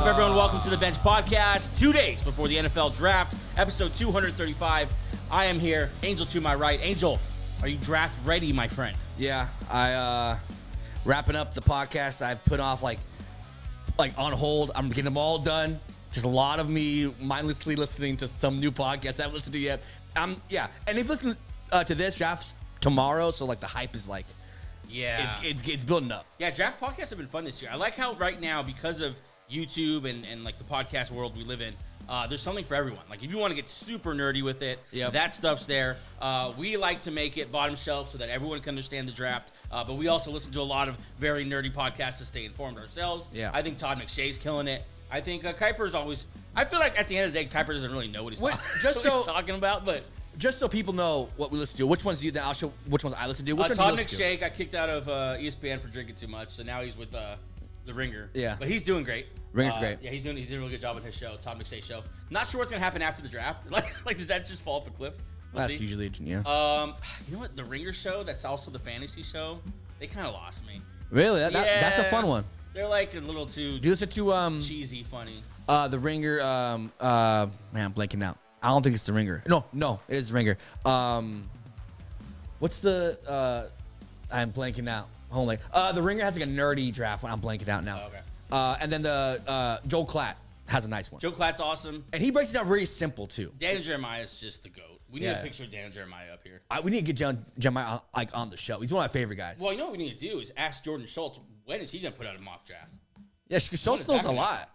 up, everyone? Welcome to the Bench Podcast. 2 days before the NFL Draft, episode 235. I am here. Angel to my right. Angel, are you draft ready, my friend? Yeah, wrapping up the podcast. I've put off like on hold. I'm getting them all done. Just a lot of me mindlessly listening to some new podcasts I haven't listened to yet. And if you listen to this draft tomorrow, so like the hype is like, yeah, it's building up. Yeah, draft podcasts have been fun this year. I like how right now, because of YouTube and like the podcast world we live in, there's something for everyone. Like if you want to get super nerdy with it, that stuff's there. We like to make it bottom shelf so that everyone can understand the draft. But we also listen to a lot of very nerdy podcasts to stay informed ourselves. Yeah. I think Todd McShay's killing it. I think Kuiper's always. I feel like at the end of the day, Kuiper doesn't really know what he's talking about, but. Just so people know what we listen to, which ones do you? Then I'll show which ones I listen to. Which one Todd do you listen McShay got kicked out of ESPN for drinking too much, so now he's with the Ringer. Yeah, but he's doing great. Ringer's great. Yeah, he's doing a really good job on his show, Todd McShay show. Not sure what's gonna happen after the draft. Like does that just fall off a cliff? That's usually You know what? The Ringer show, that's also the fantasy show. They kind of lost me. Really? That's a fun one. They're like a little too. Do you listen to cheesy, funny? The Ringer. Man, I'm blanking out. I don't think it's the Ringer. No, it is the Ringer. What's the? I'm blanking out. Hold on. The Ringer has like a nerdy draft one. I'm blanking out now. Oh, okay. And then the Joel Klatt has a nice one. Joe Klatt's awesome. And he breaks it down really simple too. Dan Jeremiah is just the GOAT. We need a picture of Dan Jeremiah up here. We need to get Jeremiah like on the show. He's one of my favorite guys. Well, you know what we need to do is ask Jordan Schultz, when is he going to put out a mock draft? Yeah, Schultz knows a lot.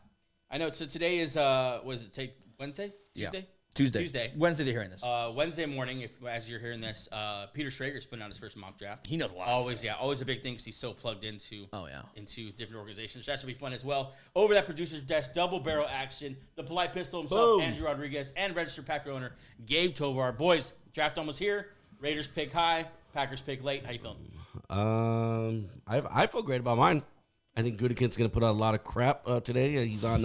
I know. So today is, Wednesday? Tuesday? Yeah. Tuesday. Wednesday they're hearing this. Wednesday morning, as you're hearing this, Peter Schrager's putting out his first mock draft. He knows a lot. Always a big thing because he's so plugged into into different organizations. That should be fun as well. Over that producer's desk, double barrel action. The polite pistol himself, Andrew Rodriguez, and registered Packer owner Gabe Tovar. Boys, draft almost here. Raiders pick high, Packers pick late. How you feeling? I feel great about mine. I think Gutekunst's going to put out a lot of crap today. He's on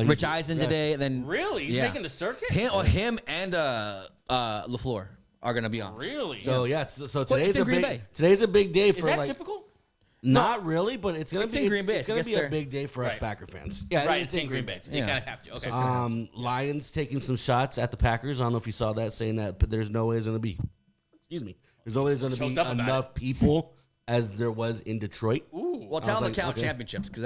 Rich Eisen today. And then really? He's making the circuit? Him and LaFleur are going to be on. Really? So, so today's a big day for Is that typical? Not really, but it's going to be in Green Bay. It's going to be a big day for us Packer fans. Yeah, right. It's in Green Bay. You kind of have to. Okay. Lions taking some shots at the Packers. I don't know if you saw that, saying that there's no way there's going to be. Excuse me. There's no way there's going to be enough people as there was in Detroit. Ooh. Well, tell them to count championships because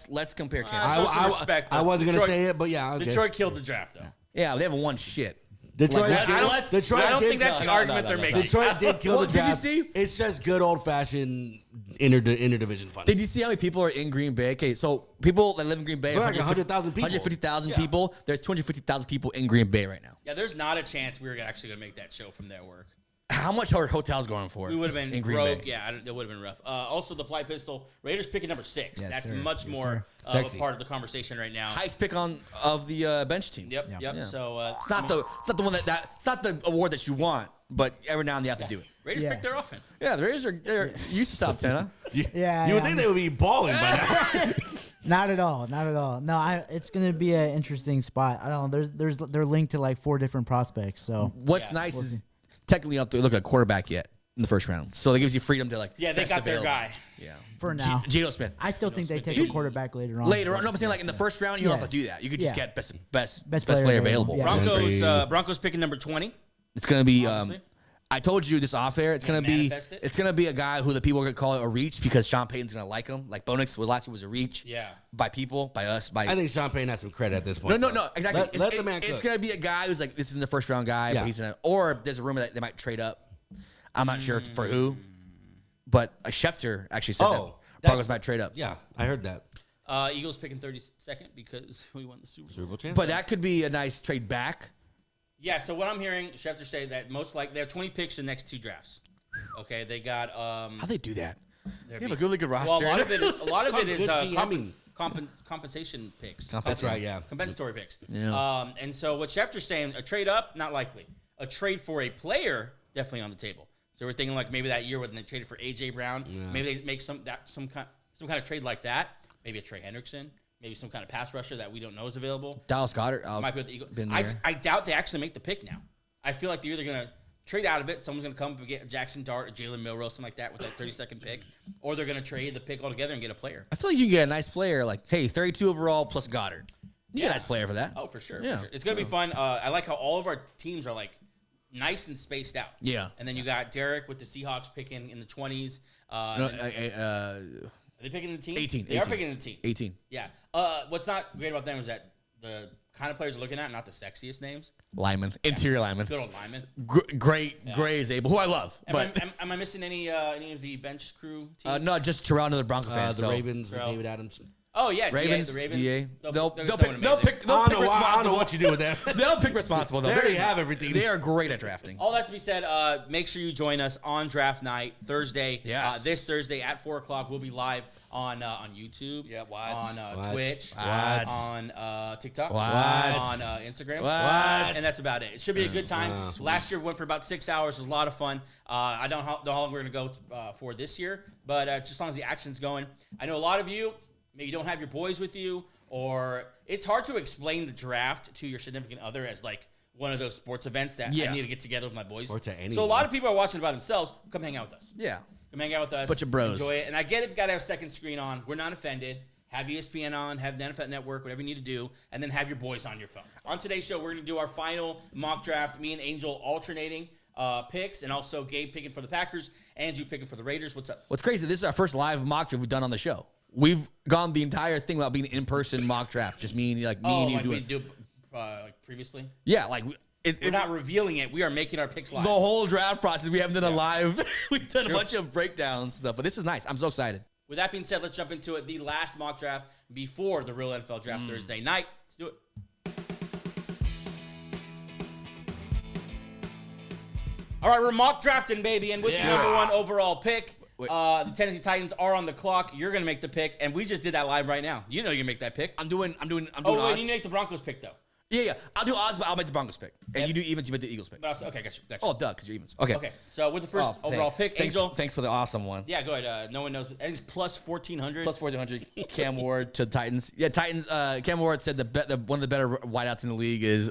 let's compare championships. I wasn't going to say it, but yeah. Okay. Detroit killed the draft, though. Yeah, they haven't won shit. Detroit. I don't think that's the argument they're making. Detroit did kill the draft. Did you see? It's just good old-fashioned interdivision fun. Did you see how many people are in Green Bay? Okay, so people that live in Green Bay, like 100,000 people. 150,000 people. There's 250,000 people in Green Bay right now. Yeah, there's not a chance we were actually going to make that show from their work. How much are hotels going for? We would have been in Green broke. Bay. Yeah, it would have been rough. Also, the fly pistol. Raiders picking number 6. Yes, That's sir. much more of a part of the conversation right now. Highest pick of the bench team. Yep. Yeah. So it's not the one it's not the award that you want, but every now and then you have to do it. Raiders pick their offense. Yeah, the Raiders are used to top 10, huh? You would think they would be balling by now. Not at all. No, it's going to be an interesting spot. I don't know. They're linked to like 4 different prospects. So what's nice is technically you don't have to look at a quarterback yet in the first round. So it gives you freedom to they got their guy. Yeah. For now. Geno Smith. I still think they take a quarterback later on. No, I'm saying like in the first round, you don't have to do that. You could just get best player available. Yeah. Broncos picking number 20. It's going to be I told you this off air. It's gonna be a guy who the people are gonna call it a reach because Sean Payton's gonna like him. Like Bo Nix last year was a reach. Yeah. By people, by us, by. I think Sean Payton has some credit at this point. No, exactly. Let the man cook. It's gonna be a guy who's like, this is the first round guy, but he's gonna. Or there's a rumor that they might trade up. I'm not sure for who, but Schefter actually said that Broncos might trade up. Yeah, I heard that. Eagles picking 32nd because we won the Super Bowl championship. But that could be a nice trade back. Yeah, so what I'm hearing, Schefter say that most likely they have 20 picks in the next 2 drafts. Okay, they got how they do that? They have a really good roster. Well, a lot of it is compensation picks. That's right, yeah. Compensatory picks. Yeah. And so what Schefter's saying, a trade up, not likely. A trade for a player, definitely on the table. So we're thinking like maybe that year when they traded for AJ Brown, maybe they make some kind of trade like that. Maybe a Trey Hendrickson. Maybe some kind of pass rusher that we don't know is available. Dallas Goedert. Might be with the Eagles. I doubt they actually make the pick now. I feel like they're either going to trade out of it. Someone's going to come and get Jaxson Dart or Jalen Milroe, something like that, with that 32nd pick. Or they're going to trade the pick altogether and get a player. I feel like you can get a nice player, like, hey, 32 overall plus Goddard. You get a nice player for that. Oh, for sure. Yeah. For sure. It's going to be fun. I like how all of our teams are, like, nice and spaced out. Yeah. And then you got Derek with the Seahawks picking in the 20s. Are they picking in the teens? 18. They are picking in the teens. 18. Yeah. What's not great about them is that the kind of players they're looking at, not the sexiest names. Lineman. Interior lineman. Good old lineman. Great Grey Zabel, who I love. Am I missing any of the bench crew teams? No, just Terrell, another Bronco fan. The Ravens with David Adams. Oh, yeah. Ravens, the Ravens. DA. They'll pick I don't know what you do with that. They'll pick responsible, though. They already have everything. They are great at drafting. All that to be said, make sure you join us on draft night, Thursday. Yes. This Thursday at 4 o'clock. We'll be live on YouTube. Yeah, on what? Twitch. What? On TikTok. What? On Instagram. What? And that's about it. It should be a good time. Last year went for about 6 hours. It was a lot of fun. I don't know how long we're going to go for this year, but just as long as the action's going. I know a lot of you, maybe you don't have your boys with you, or it's hard to explain the draft to your significant other as like one of those sports events that I need to get together with my boys. Or to anyone. So a lot of people are watching it by themselves. Come hang out with us. Yeah. Come hang out with us. Bunch of bros. Enjoy it. And I get if you got to have a second screen on. We're not offended. Have ESPN on. Have the NFL Network, whatever you need to do. And then have your boys on your phone. On today's show, we're going to do our final mock draft. Me and Angel alternating picks, and also Gabe picking for the Packers, Andrew picking for the Raiders. What's up? What's crazy, this is our first live mock draft we've done on the show. We've gone the entire thing without being an in-person mock draft. Just me and me and you doing we did like previously? Yeah, like we're not revealing it. We are making our picks live. The whole draft process, we haven't done a live. We've done a bunch of breakdowns stuff, but this is nice. I'm so excited. With that being said, let's jump into it. The last mock draft before the real NFL draft Thursday night. Let's do it. All right, we're mock drafting, baby, and what's the number 1 overall pick? The Tennessee Titans are on the clock. You're gonna make the pick, and we just did that live right now. You know you make that pick. I'm doing Oh, wait, odds. you make the Broncos pick though. Yeah. I'll do odds, but I'll make the Broncos pick. And you do evens, you make the Eagles pick. But also, okay, gotcha. Oh, duh, because you're evens. Okay. Okay, so with the first overall pick, Angel. Thanks for the awesome one. Yeah, go ahead. No one knows. I think it's plus 1,400. Plus 1,400. Cam Ward to the Titans. Yeah, Titans. Cam Ward said one of the better wideouts in the league is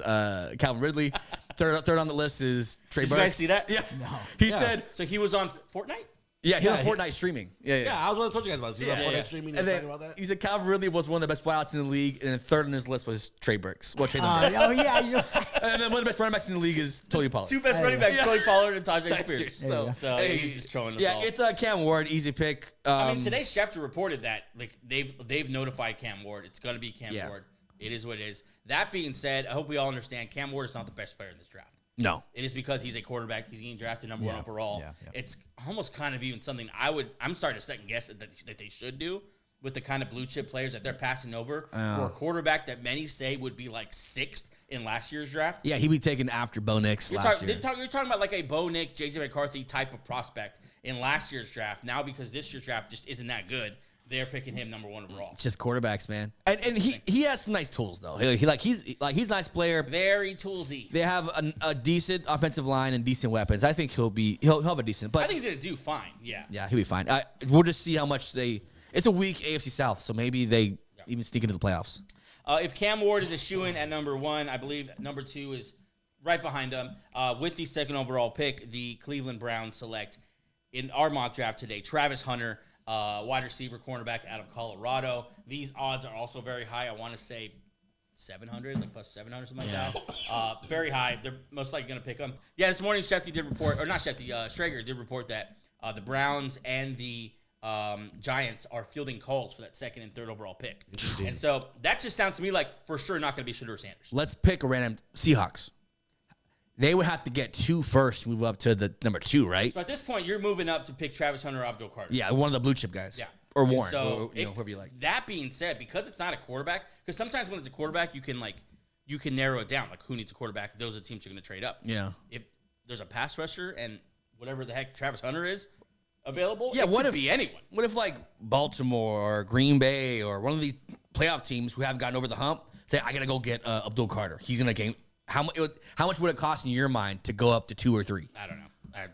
Calvin Ridley. Third on the list is Trey Burks. Did you guys see that? Yeah. No. He said. So he was on Fortnite? Yeah, he was on Fortnite streaming. Yeah. I was going to tell you guys about this. He was on Fortnite streaming. And then talking about that. he said Calvin Ridley was one of the best wideouts in the league, and then third on his list was Trey Burks. Well, Trey Burks. Oh yeah, And then one of the best running backs in the league is Tony Pollard. Two best running backs, Tony Pollard and Tajay Spears. So hey, he's just trolling us all. It's Cam Ward, easy pick. I mean, today Schefter reported that like they've notified Cam Ward. It's going to be Cam Ward. It is what it is. That being said, I hope we all understand Cam Ward is not the best player in this draft. No. It is because he's a quarterback. He's getting drafted number 1 overall. Yeah. It's almost kind of even something I'm starting to second guess that they should do with the kind of blue chip players that they're passing over for a quarterback that many say would be like 6th in last year's draft. Yeah, he'd be taken after Bo Nix last year. You're talking about like a Bo Nix, J.J. McCarthy type of prospect in last year's draft. Now because this year's draft just isn't that good, they're picking him number 1 overall. It's just quarterbacks, man. And he has some nice tools though. He's a nice player. Very toolsy. They have a decent offensive line and decent weapons. I think he'll have a decent. But I think he's gonna do fine. Yeah. Yeah, he'll be fine. We'll just see how much It's a weak AFC South, so maybe they even sneak into the playoffs. If Cam Ward is a shoo-in at number 1, I believe number 2 is right behind him. With the 2nd overall pick, the Cleveland Browns select in our mock draft today Travis Hunter. Wide receiver, cornerback out of Colorado. These odds are also very high. I want to say 700, like plus 700, something like that. Very high. They're most likely going to pick them. Yeah, this morning Shefty did report, or not Shefty, Schrager did report that the Browns and the Giants are fielding calls for that 2nd and 3rd overall pick. And so that just sounds to me like for sure not going to be Shedeur Sanders. Let's pick a random Seahawks. They would have to get 2 first to move up to the number 2, right? So at this point, you're moving up to pick Travis Hunter or Abdul Carter. Yeah, one of the blue chip guys. Yeah. Or Warren, so whoever you like. That being said, because it's not a quarterback, because sometimes when it's a quarterback, you can narrow it down. Like who needs a quarterback? Those are the teams you're going to trade up. Yeah. If there's a pass rusher and whatever the heck Travis Hunter is available, yeah, it could be anyone. What if like Baltimore or Green Bay or one of these playoff teams who haven't gotten over the hump say, I got to go get Abdul Carter. He's in a game. How much would it cost in your mind to go up to 2 or 3? I don't know. I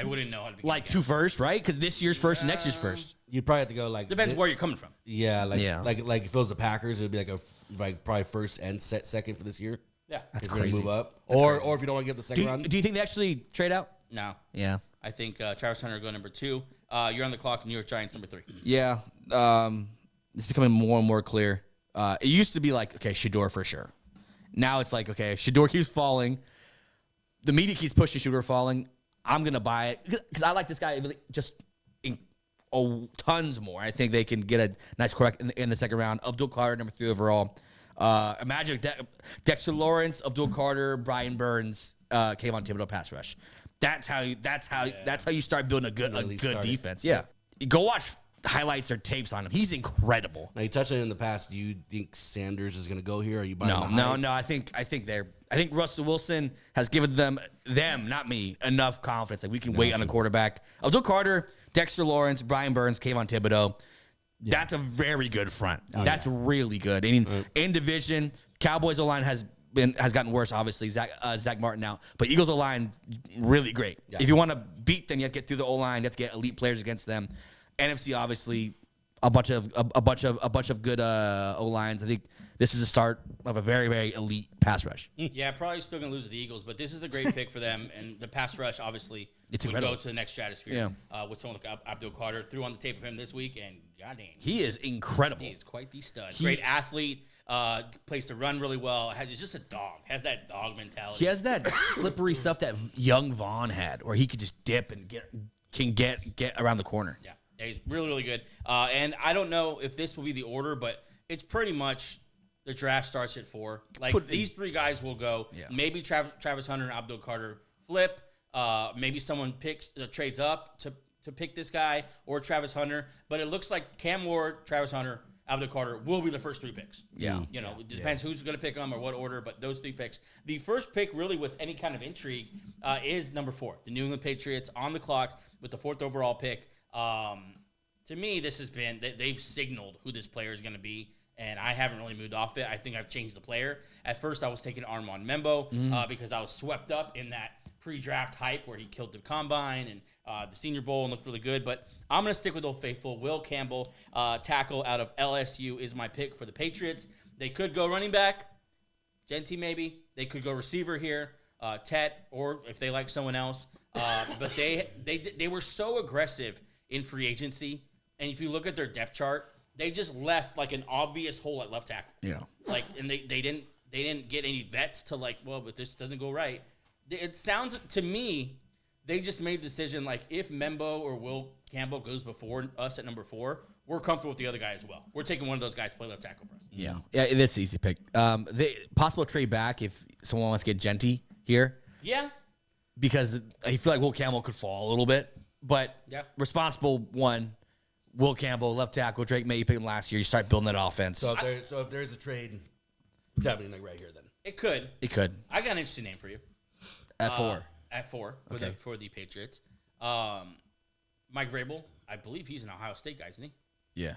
wouldn't know how to be like 2 first, right? Because this year's first and next year's first. You'd probably have to go like depends where you're coming from. Yeah, like if it was the Packers, it'd be like probably first and second for this year. Yeah. That's If you're gonna crazy. move up, That's or crazy. if you don't want to get the second round. Do you think they actually trade out? No. Yeah. I think Travis Hunter go number 2. You're on the clock. New York Giants number 3. Yeah. It's becoming more and more clear. It used to be like, okay, Shedeur for sure. Now it's like, okay, Shedeur keeps falling. The media keeps pushing Shedeur falling. I'm going to buy it because I like this guy just tons more. I think they can get a nice quarterback in the second round. Abdul Carter, number 3 overall. Imagine Dexter Lawrence, Abdul Carter, Brian Burns, Kayvon Thibodeau pass rush. That's how you start building a good defense. Yeah. Go watch highlights or tapes on him. He's incredible. Now you touched on it in the past. Do you think Sanders is going to go here? Are you buying No. I think Russell Wilson has given them, not me, enough confidence that we can wait on a quarterback. Abdul Carter, Dexter Lawrence, Brian Burns, Kayvon Thibodeau. Yeah. That's a very good front. That's really good. In division, Cowboys O-line has gotten worse, obviously. Zach Martin out. But Eagles O-line, really great. Yeah. If you want to beat them, you have to get through the O-line. You have to get elite players against them. NFC, obviously, a bunch of good O-lines. I think this is the start of a very, very elite pass rush. Yeah, probably still going to lose to the Eagles, but this is a great pick for them. And the pass rush, obviously, would go to the next stratosphere with someone like Abdul Carter. Threw on the tape of him this week, and goddamn. He is incredible. He is quite the stud. Great athlete. Plays to run really well. He's just a dog. Has that dog mentality. He has that slippery stuff that young Vaughn had, where he could just dip and get around the corner. Yeah, he's really, really good. And I don't know if this will be the order, but it's pretty much the draft starts at 4. Like these 3 guys will go. Yeah. Maybe Travis Hunter and Abdul Carter flip. Maybe someone trades up to pick this guy or Travis Hunter. But it looks like Cam Ward, Travis Hunter, Abdul Carter will be the first 3 picks. Yeah. It depends who's going to pick them or what order, but those 3 picks. The first pick really with any kind of intrigue is number 4, the New England Patriots on the clock with the 4th overall pick. To me, this has been, they've signaled who this player is going to be, and I haven't really moved off it. I think I've changed the player. At first, I was taking Armand Membou because I was swept up in that pre-draft hype where he killed the combine and the Senior Bowl and looked really good. But I'm going to stick with Old Faithful. Will Campbell, tackle out of LSU, is my pick for the Patriots. They could go running back, Jeanty maybe. They could go receiver here, Tet, or if they like someone else. But they were so aggressive in free agency. And if you look at their depth chart, they just left like an obvious hole at left tackle. Yeah. And they didn't get any vets to but this doesn't go right. It sounds to me they just made the decision if Membou or Will Campbell goes before us at number 4, we're comfortable with the other guy as well. We're taking one of those guys to play left tackle for us. Yeah, this is an easy pick. Possible trade back if someone wants to get Jeanty here. Yeah. Because I feel like Will Campbell could fall a little bit, but responsible one. Will Campbell, left tackle. Drake May, you picked him last year. You start building that offense. So if there's a trade, it's happening right here then. It could. I got an interesting name for you. At 4. At 4 for the Patriots. Mike Vrabel, I believe he's an Ohio State guy, isn't he? Yeah.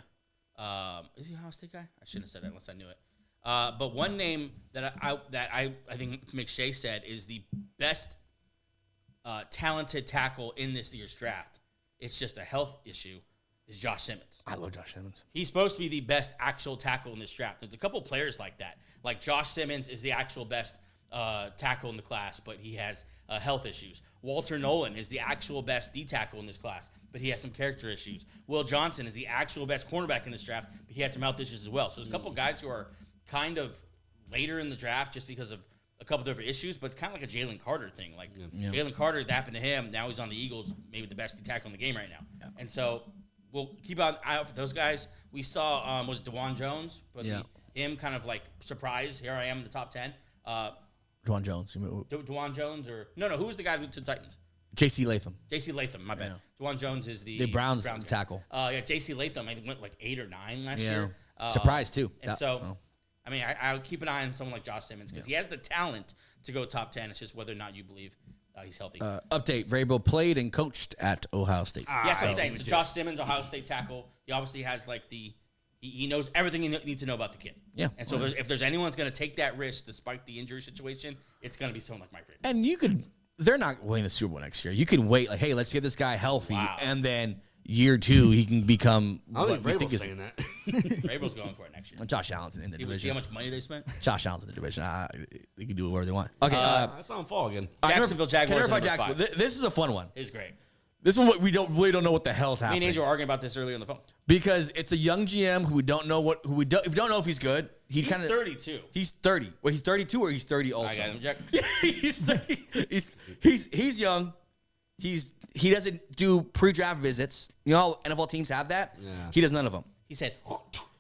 Is he an Ohio State guy? I shouldn't have said that unless I knew it. But one name that I think McShay said is the best talented tackle in this year's draft. It's just a health issue. Is Josh Simmons. I love Josh Simmons. He's supposed to be the best actual tackle in this draft. There's a couple players like that. Like Josh Simmons is the actual best tackle in the class, but he has health issues. Walter Nolen is the actual best D tackle in this class, but he has some character issues. Will Johnson is the actual best cornerback in this draft, but he had some health issues as well. So there's a couple guys who are kind of later in the draft just because of a couple different issues, but it's kind of like a Jalon Carter thing. Jalon Carter, that happened to him. Now he's on the Eagles, maybe the best D tackle in the game right now. Yeah. And so we'll keep an eye out for those guys. We saw, was it DeJuan Jones? But him kind of surprise, here I am in the top 10. DeJuan Jones. DeJuan Jones or... No, who was the guy to the Titans? J.C. Latham. J.C. Latham, my bad. Yeah. DeJuan Jones is the Browns tackle. J.C. Latham, I think, went 8 or 9 last year. Surprised, too. And I would keep an eye on someone like Josh Simmons because he has the talent to go top 10. It's just whether or not you believe he's healthy. Update, Vrabel played and coached at Ohio State. Yes, I'm saying. So Josh Simmons, Ohio State tackle, he obviously has he knows everything you need to know about the kid. Yeah. And so if there's anyone that's going to take that risk despite the injury situation, it's going to be someone like Mike Vrabel. And they're not winning the Super Bowl next year. You can wait, hey, let's get this guy healthy, and then year 2 he can become. I don't think Vrabel's saying that. Vrabel's going for it next year. Josh Allen's in the division. See how much money they spent? Josh Allen's in the division. They can do whatever they want. Okay, I saw him fall again. Jacksonville Jaguars. This is a fun one. It's great. This one we really don't know what the hell's happening. Me and Angel were arguing about this earlier on the phone because it's a young GM who we don't know if he's good. He's 32. He's 30. Well, he's 32 or he's 30 also. I got him, Jack. he's young. He doesn't do pre-draft visits. You know how NFL teams have that? Yeah. He does none of them. He said.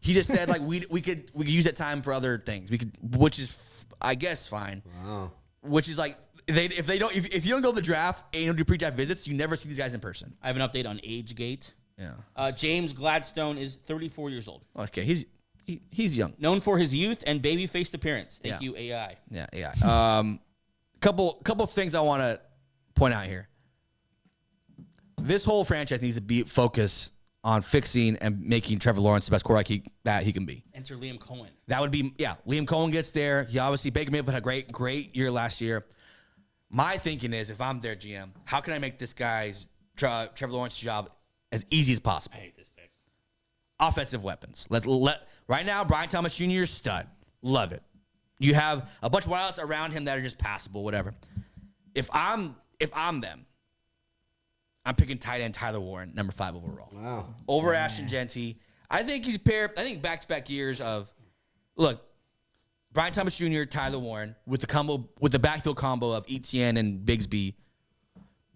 He just said like we could use that time for other things. Which is I guess fine. Wow. Which is like. If you don't go to the draft and you don't do pre-draft visits, you never see these guys in person. I have an update on AgeGate. Yeah. James Gladstone is 34 years old. Okay, he's young. Known for his youth and baby-faced appearance. Thank you, AI. Yeah, AI. Couple of things I want to point out here. This whole franchise needs to be focused on fixing and making Trevor Lawrence the best quarterback that he can be. Enter Liam Cohen. That would be Liam Cohen gets there. He obviously Baker Mayfield had a great year last year. My thinking is, if I'm their GM, how can I make this guy's Trevor Lawrence's job as easy as possible? I hate this pick. Offensive weapons. Right now, Brian Thomas Jr. is stud. Love it. You have a bunch of wideouts around him that are just passable, whatever. If I'm them, I'm picking tight end Tyler Warren, number 5 overall. Wow. Over Ashton Jeanty. I think he's paired. I think back-to-back years of look. Brian Thomas Jr., Tyler Warren, with the backfield combo of Etienne and Bigsby,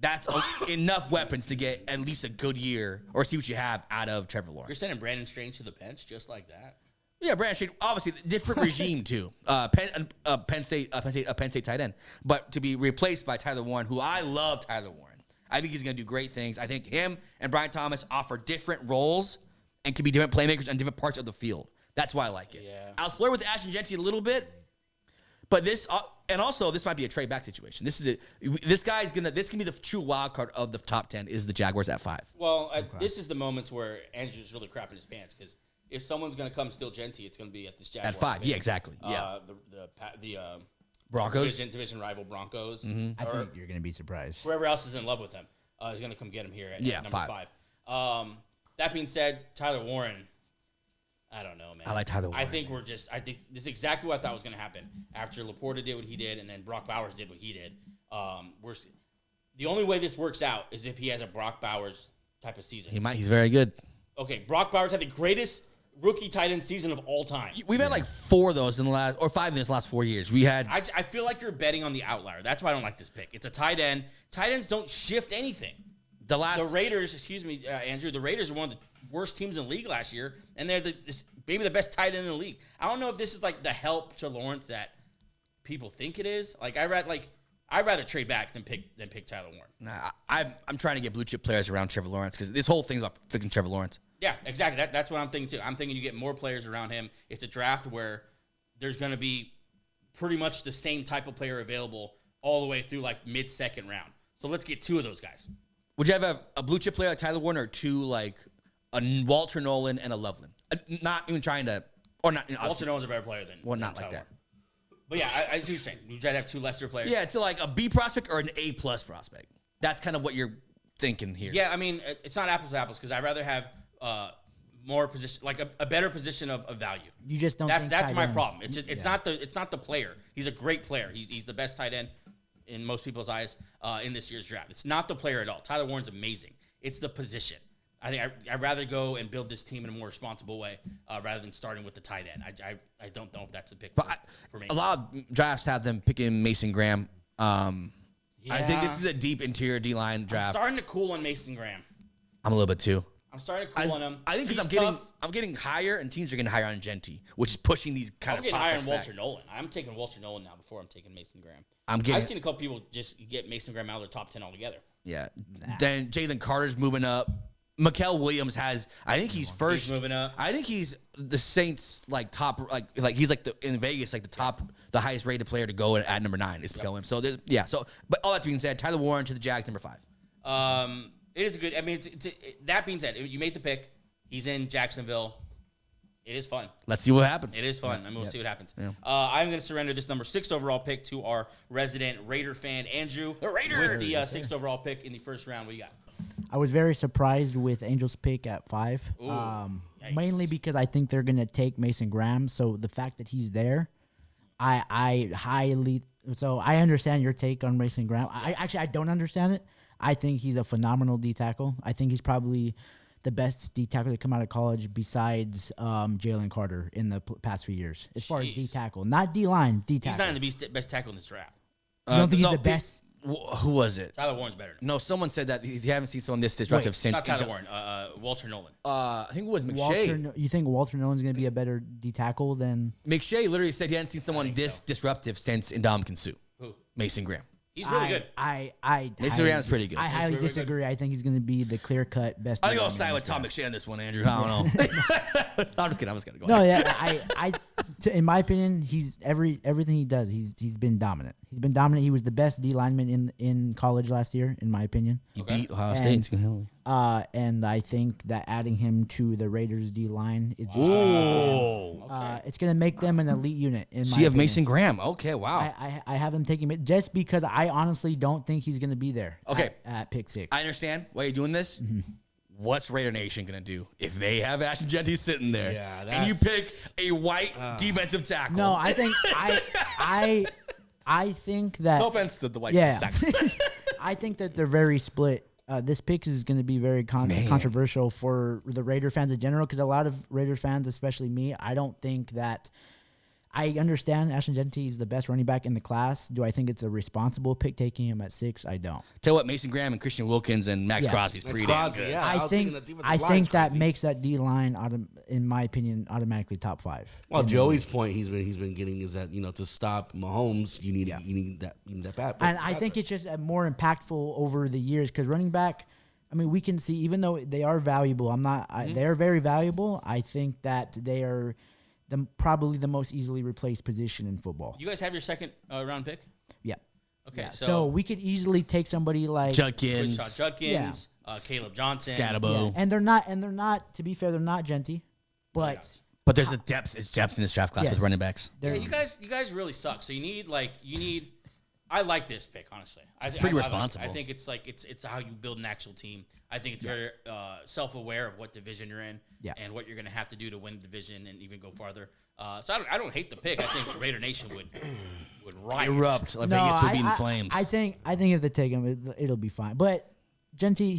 that's enough weapons to get at least a good year or see what you have out of Trevor Lawrence. You're sending Brandon Strange to the bench just like that? Yeah, Brandon Strange, obviously different regime too. Penn State tight end, but to be replaced by Tyler Warren, who I love Tyler Warren. I think he's going to do great things. I think him and Brian Thomas offer different roles and can be different playmakers on different parts of the field. That's why I like it. Yeah. I'll flirt with Ashton Jeanty a little bit, but this and also this might be a trade back situation. This can be the true wild card of the top 10 is the Jaguars at 5. Well, this is the moments where Andrew's really crapping his pants because if someone's going to come steal Jeanty, it's going to be at this Jaguars. At 5, yeah, exactly. Yeah. The Broncos division rival Broncos. Mm-hmm. I think you're going to be surprised. Whoever else is in love with him is going to come get him here at number 5. That being said, Tyler Warren. I don't know, man. I like Tyler Warren. I think this is exactly what I thought was going to happen after Laporta did what he did and then Brock Bowers did what he did. The only way this works out is if he has a Brock Bowers type of season. He's very good. Okay, Brock Bowers had the greatest rookie tight end season of all time. We've had like 4 of those in the last, or 5 in the last 4 years. We had. I feel like you're betting on the outlier. That's why I don't like this pick. It's a tight end. Tight ends don't shift anything. The Raiders, Andrew, the Raiders are one of the worst teams in the league last year, and they're maybe the best tight end in the league. I don't know if this is like the help to Lawrence that people think it is. Like I'd rather trade back than pick Tyler Warren. Nah, I'm trying to get blue chip players around Trevor Lawrence because this whole thing's about picking Trevor Lawrence. Yeah, exactly. That's what I'm thinking too. I'm thinking you get more players around him. It's a draft where there's going to be pretty much the same type of player available all the way through like mid-second round. So let's get 2 of those guys. Would you have a blue chip player like Tyler Warren or 2 like a Walter Nolen and a Loveland? Not even trying to, or not. Walter Nolen's a better player than. Well, not Tyler like that. Warren. But yeah, I see what you're saying. You try to have 2 lesser players. Yeah, to like a B prospect or an A plus prospect. That's kind of what you're thinking here. Yeah, I mean, it's not apples to apples because I'd rather have more position, like a better position of value. You just don't. That's my problem. It's not the player. He's a great player. He's the best tight end in most people's eyes in this year's draft. It's not the player at all. Tyler Warren's amazing. It's the position. I think I'd rather go and build this team in a more responsible way rather than starting with the tight end. I don't know if that's a pick for me. A lot of drafts have them picking Mason Graham. I think this is a deep interior D-line draft. I'm starting to cool on Mason Graham. I'm a little bit too. I'm starting to cool on him. I think because I'm getting higher and teams are getting higher on Jeanty, which is pushing these kind of prospects I'm getting higher on back. Walter Nolen. I'm taking Walter Nolen now before I'm taking Mason Graham. I've seen a couple people just get Mason Graham out of their top 10 altogether. Yeah. Then Jalen Carter's moving up. Mykel Williams I think he's first. He's moving up. I think he's the Saints like top like he's like in Vegas like the highest rated player to go at number 9 is Mykel Williams. So but all that being said, Tyler Warren to the Jags number 5. It is good. I mean, that being said, you made the pick. He's in Jacksonville. It is fun. Let's see what happens. It is fun. I mean, we'll see what happens. Yeah. I'm going to surrender this number 6 overall pick to our resident Raider fan, Andrew. The Raiders! With the 6th overall pick in the first round, what you got? I was very surprised with Angels' pick at 5. Mainly because I think they're gonna take Mason Graham. So the fact that he's there, I understand your take on Mason Graham. I don't understand it. I think he's a phenomenal D tackle. I think he's probably the best D tackle to come out of college besides Jalon Carter in the past few years, as far as D tackle, not D line, D tackle. He's not in the best tackle in this draft. You don't think he's the best? Who was it? Tyler Warren's better. No, someone said that if you haven't seen someone this disruptive since. Not Tyler Warren. Walter Nolen. I think it was McShay. You think Walter Nolen's going to be a better D tackle than McShay literally said he hadn't seen someone this disruptive since Ndamukong Suh. Who? Mason Graham. He's really good. Mason Graham's pretty good. I highly disagree. I think he's going to be the clear-cut best. I'm going to side with Tom McShay on this one, Andrew. I don't know. I'm just kidding. Go ahead. In my opinion, he's everything he does. He's been dominant. He's been dominant. He was the best D lineman in college last year, in my opinion. He beat Ohio State. And I think that adding him to the Raiders D line is just it's going to make them an elite unit. So you have Mason Graham. Okay, wow. I have him taking it just because I honestly don't think he's going to be there. Okay, at pick 6. I understand why you're doing this. Mm-hmm. What's Raider Nation going to do if they have Ashton Jeanty sitting there and you pick a white defensive tackle? No, I think I think that. No offense to the white tackles. I think that they're very split. This pick is going to be very controversial for the Raider fans in general, because a lot of Raider fans, especially me, I don't think that. I understand Ashton Jeanty is the best running back in the class. Do I think it's a responsible pick taking him at 6? I don't. Tell you what, Mason Graham and Christian Wilkins and Max Crosby's pretty damn good. Yeah, I think that makes that D line, in my opinion, automatically top 5. Well, Joey's point he's been getting is that to stop Mahomes, you need that bat. And I think it's just more impactful over the years, because running back, I mean, we can see, even though they are valuable, they are very valuable. I think that they are probably the most easily replaced position in football. You guys have your second round pick? Yeah. Okay, yeah. So we could easily take somebody like Judkins, Caleb Johnson, Scatabo, and they're not. To be fair, they're not Jeanty, but there's depth in this draft class with running backs. Yeah, you guys really suck. So you need. I like this pick, honestly. It's pretty responsible. I think it's how you build an actual team. I think it's very self-aware of what division you're in and what you're going to have to do to win the division and even go farther. So I don't hate the pick. I think Raider Nation would riot. Erupt. Like Vegas would be in flames. I think if they take him, it'll be fine. But Jeanty,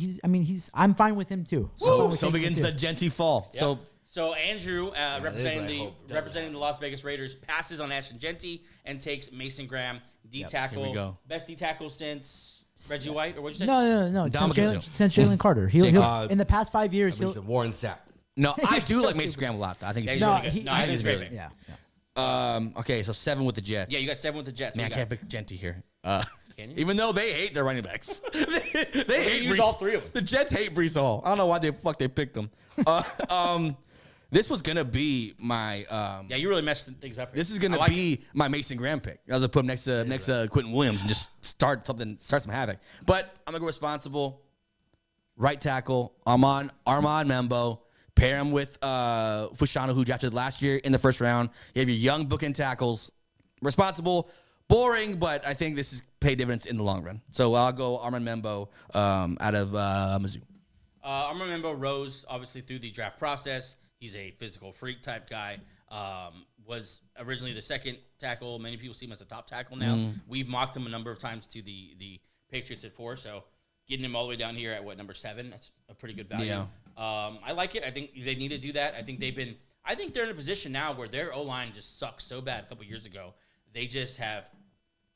I'm fine with him too. So begins the Jeanty fall. Yep. So Andrew, representing the Las Vegas Raiders, passes on Ashton Jeanty and takes Mason Graham, D tackle. Here we go. Best D tackle since Reggie White, or what'd you say? No. Since Jalon Carter. He'll in the past 5 years. Warren Sapp. No, I do like Mason Graham a lot. I think he's really good. I think he's great. Yeah. Okay, so 7 with the Jets. Yeah, you got 7 with the Jets. Man, I can't pick Jeanty here. Can you? Even though they hate their running backs. they hate use all 3 of them. The Jets hate Breece Hall. I don't know why they picked him. This was gonna be my. You really messed things up here. This is gonna be my Mason Graham pick. I was gonna put him next to Quentin Williams and just start some havoc. But I'm gonna go responsible. Right tackle Armand Membou. Pair him with Fushanu, who drafted last year in the first round. You have your young bookend tackles. Responsible, boring, but I think this is pay dividends in the long run. So I'll go Armand Membou out of Mizzou. Armand Membou rose obviously through the draft process. He's a physical freak type guy. Was originally the second tackle. Many people see him as a top tackle now. We've mocked him a number of times to the Patriots at 4. So getting him all the way down here at number 7, that's a pretty good value. Yeah. I like it. I think they need to do that. I think they're in a position now where their O-line just sucked so bad a couple years ago. They just have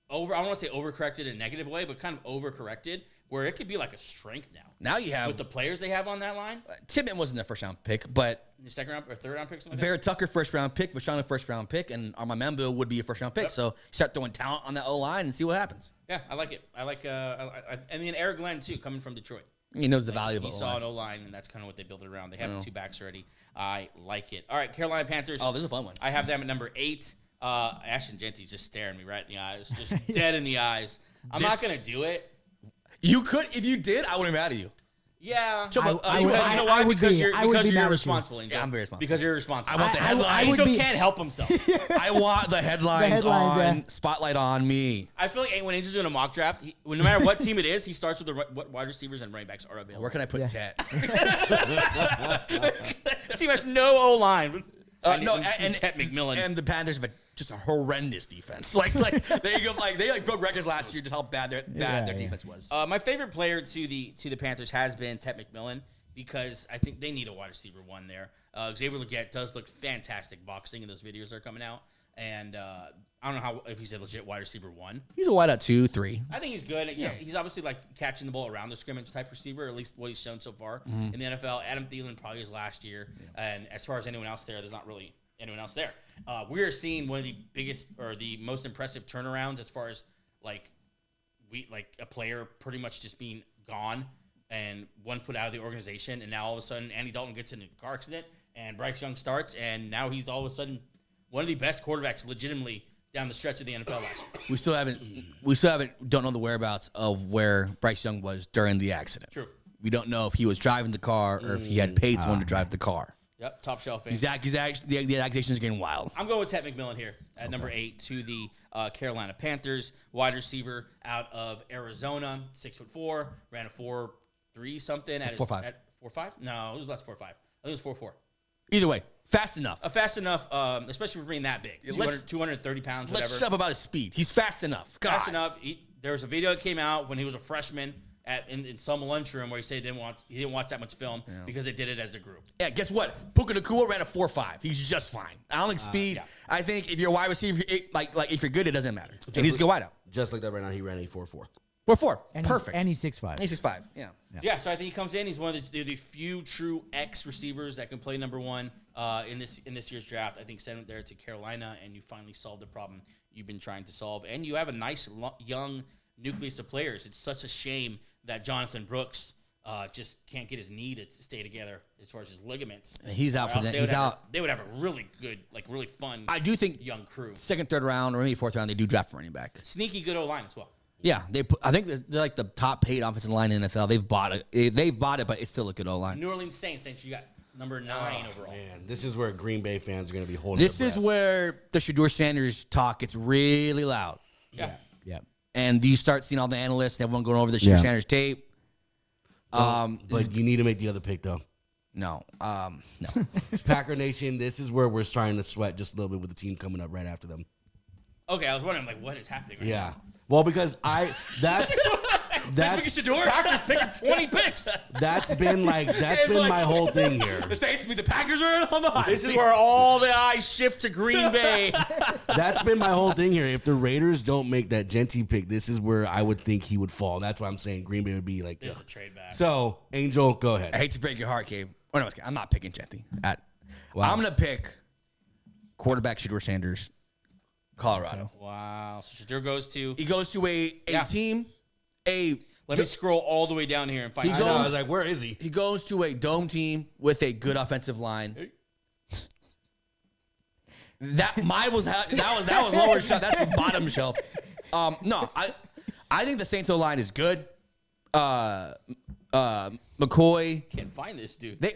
I don't want to say overcorrected in a negative way, but kind of overcorrected where it could be like a strength now. Now you have with the players they have on that line. Tippett wasn't their first round pick, but the second round or third round pick. Vera Tucker first round pick, Vashana first round pick, and Armand Membou would be a first round pick. Yep. So you start throwing talent on that O line and see what happens. Yeah, I like it. I like Eric Glenn too, coming from Detroit. He knows the value of it. He saw an O-line, and that's kind of what they built it around. They have the 2 backs already. I like it. All right, Carolina Panthers. Oh, this is a fun one. I have them at number 8. Ashton Jeanty's just staring me right in the eyes, just dead in the eyes. I'm not going to do it. You could. If you did, I wouldn't be mad at you. Yeah. So, but, you know why? Because you're irresponsible, Angel. Yeah, I'm very responsible. Because you're irresponsible. I want the headlines. Angel can't help himself. I want the headlines on, spotlight on me. I feel like when Angel's doing a mock draft, no matter what team it is, he starts with what wide receivers and running backs are available. Where can I put Tet? The team has no O-line. And Tet McMillan. And the Panthers have just a horrendous defense. Like there you go. Like they broke records last year, just how bad their defense was. My favorite player to the Panthers has been Tet McMillan because I think they need a wide receiver one there. Xavier Legette does look fantastic boxing in those videos that are coming out, and I don't know if he's a legit wide receiver one. He's a wide out 2, 3. I think he's good. Yeah, he's obviously like catching the ball around the scrimmage type receiver, at least what he's shown so far in the NFL. Adam Thielen probably his last year, and as far as anyone else there's not really anyone else there. We are seeing one of the biggest or the most impressive turnarounds as far as like a player pretty much just being gone and 1 foot out of the organization, and now all of a sudden Andy Dalton gets in a car accident and Bryce Young starts, and now he's all of a sudden one of the best quarterbacks legitimately down the stretch of the NFL last year. We still don't know the whereabouts of where Bryce Young was during the accident. True. We don't know if he was driving the car or if he had paid someone to drive the car. Yep, top shelf. The accusations are getting wild. I'm going with Tet McMillan here at number 8 to the Carolina Panthers, wide receiver out of Arizona, 6'4", ran a 4.3 something at 4.5. At 4.5? No, it was less 4.5. I think it was 4.4. Either way, fast enough. Fast enough, especially for being that big. 230 pounds, whatever. Let's shut up about his speed. He's fast enough. God. Fast enough. There was a video that came out when he was a freshman in some lunchroom where he said he didn't watch that much film because they did it as a group. Yeah, guess what? Puka Nacua ran a 4.5. He's just fine. I don't think speed. Yeah. I think if you're a wide receiver, if you're good, it doesn't matter. And he's a good wideout. Just like that right now, he ran a 4.4. 4.4. Perfect. And he's 6'5". He's 6'5". Yeah. So I think he comes in. He's one of the few true X receivers that can play number one in this year's draft. I think send him there to Carolina, and you finally solved the problem you've been trying to solve. And you have a nice young nucleus of players. It's such a shame that Jonathan Brooks just can't get his knee to stay together as far as his ligaments. He's out for that. He's out. They would have a really good, really fun. I do think young crew. Second, third round, or maybe fourth round, they do draft running back. Sneaky good O-line as well. Yeah, I think they're like the top paid offensive line in the NFL. They've bought it, but it's still a good O-line. New Orleans Saints, you got number 9 overall. Man, this is where Green Bay fans are going to be holding. This is where the Shedeur Sanders talk gets really loud. Yeah. And you start seeing all the analysts and everyone going over the Shedeur Sanders tape. But you need to make the other pick, though. No. Packer Nation, this is where we're starting to sweat just a little bit with the team coming up right after them. Okay, I was wondering, what is happening right now? Well, because that's Shedeur Packers picking 20 picks. That's been my whole thing here. The Saints mean the Packers are on the hot. This is where all the eyes shift to Green Bay. That's been my whole thing here. If the Raiders don't make that Jeanty pick, this is where I would think he would fall. That's why I'm saying Green Bay would be like this is a trade back. So, Angel, go ahead. I hate to break your heart, Gabe. Oh, no, I'm not picking Jeanty. I'm going to pick quarterback Shedeur Sanders. Colorado. Wow. So Shedeur goes to... He goes to a team, Let me scroll all the way down here and find... I was like, where is he? He goes to a dome team with a good offensive line. That was lower shelf. That's the bottom shelf. No, I think the Saints O-line is good. McCoy. Can't find this dude. They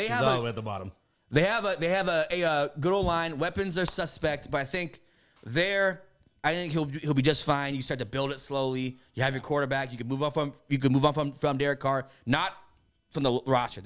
have at the bottom. They have a good O-line. Weapons are suspect, but I think he'll be just fine. You start to build it slowly. You have your quarterback. You can move on from Derek Carr, not from the roster.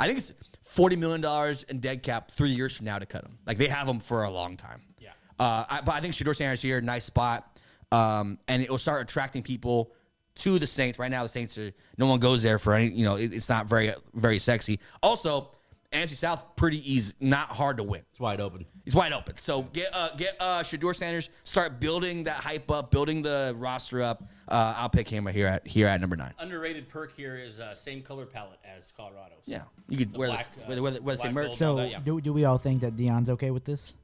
I think it's $40 million in dead cap 3 years from now to cut him. Like they have him for a long time. Yeah. But I think Shedeur Sanders here, nice spot, and it will start attracting people to the Saints. Right now, the Saints no one goes there for any. It's not very very sexy. Also, NFC South pretty easy, not hard to win. It's wide open. It's wide open. So get Shedeur Sanders. Start building that hype up, building the roster up. I'll pick him here at number 9. Underrated perk here is same color palette as Colorado. So yeah, you could wear the same merch. So do we all think that Deion's okay with this?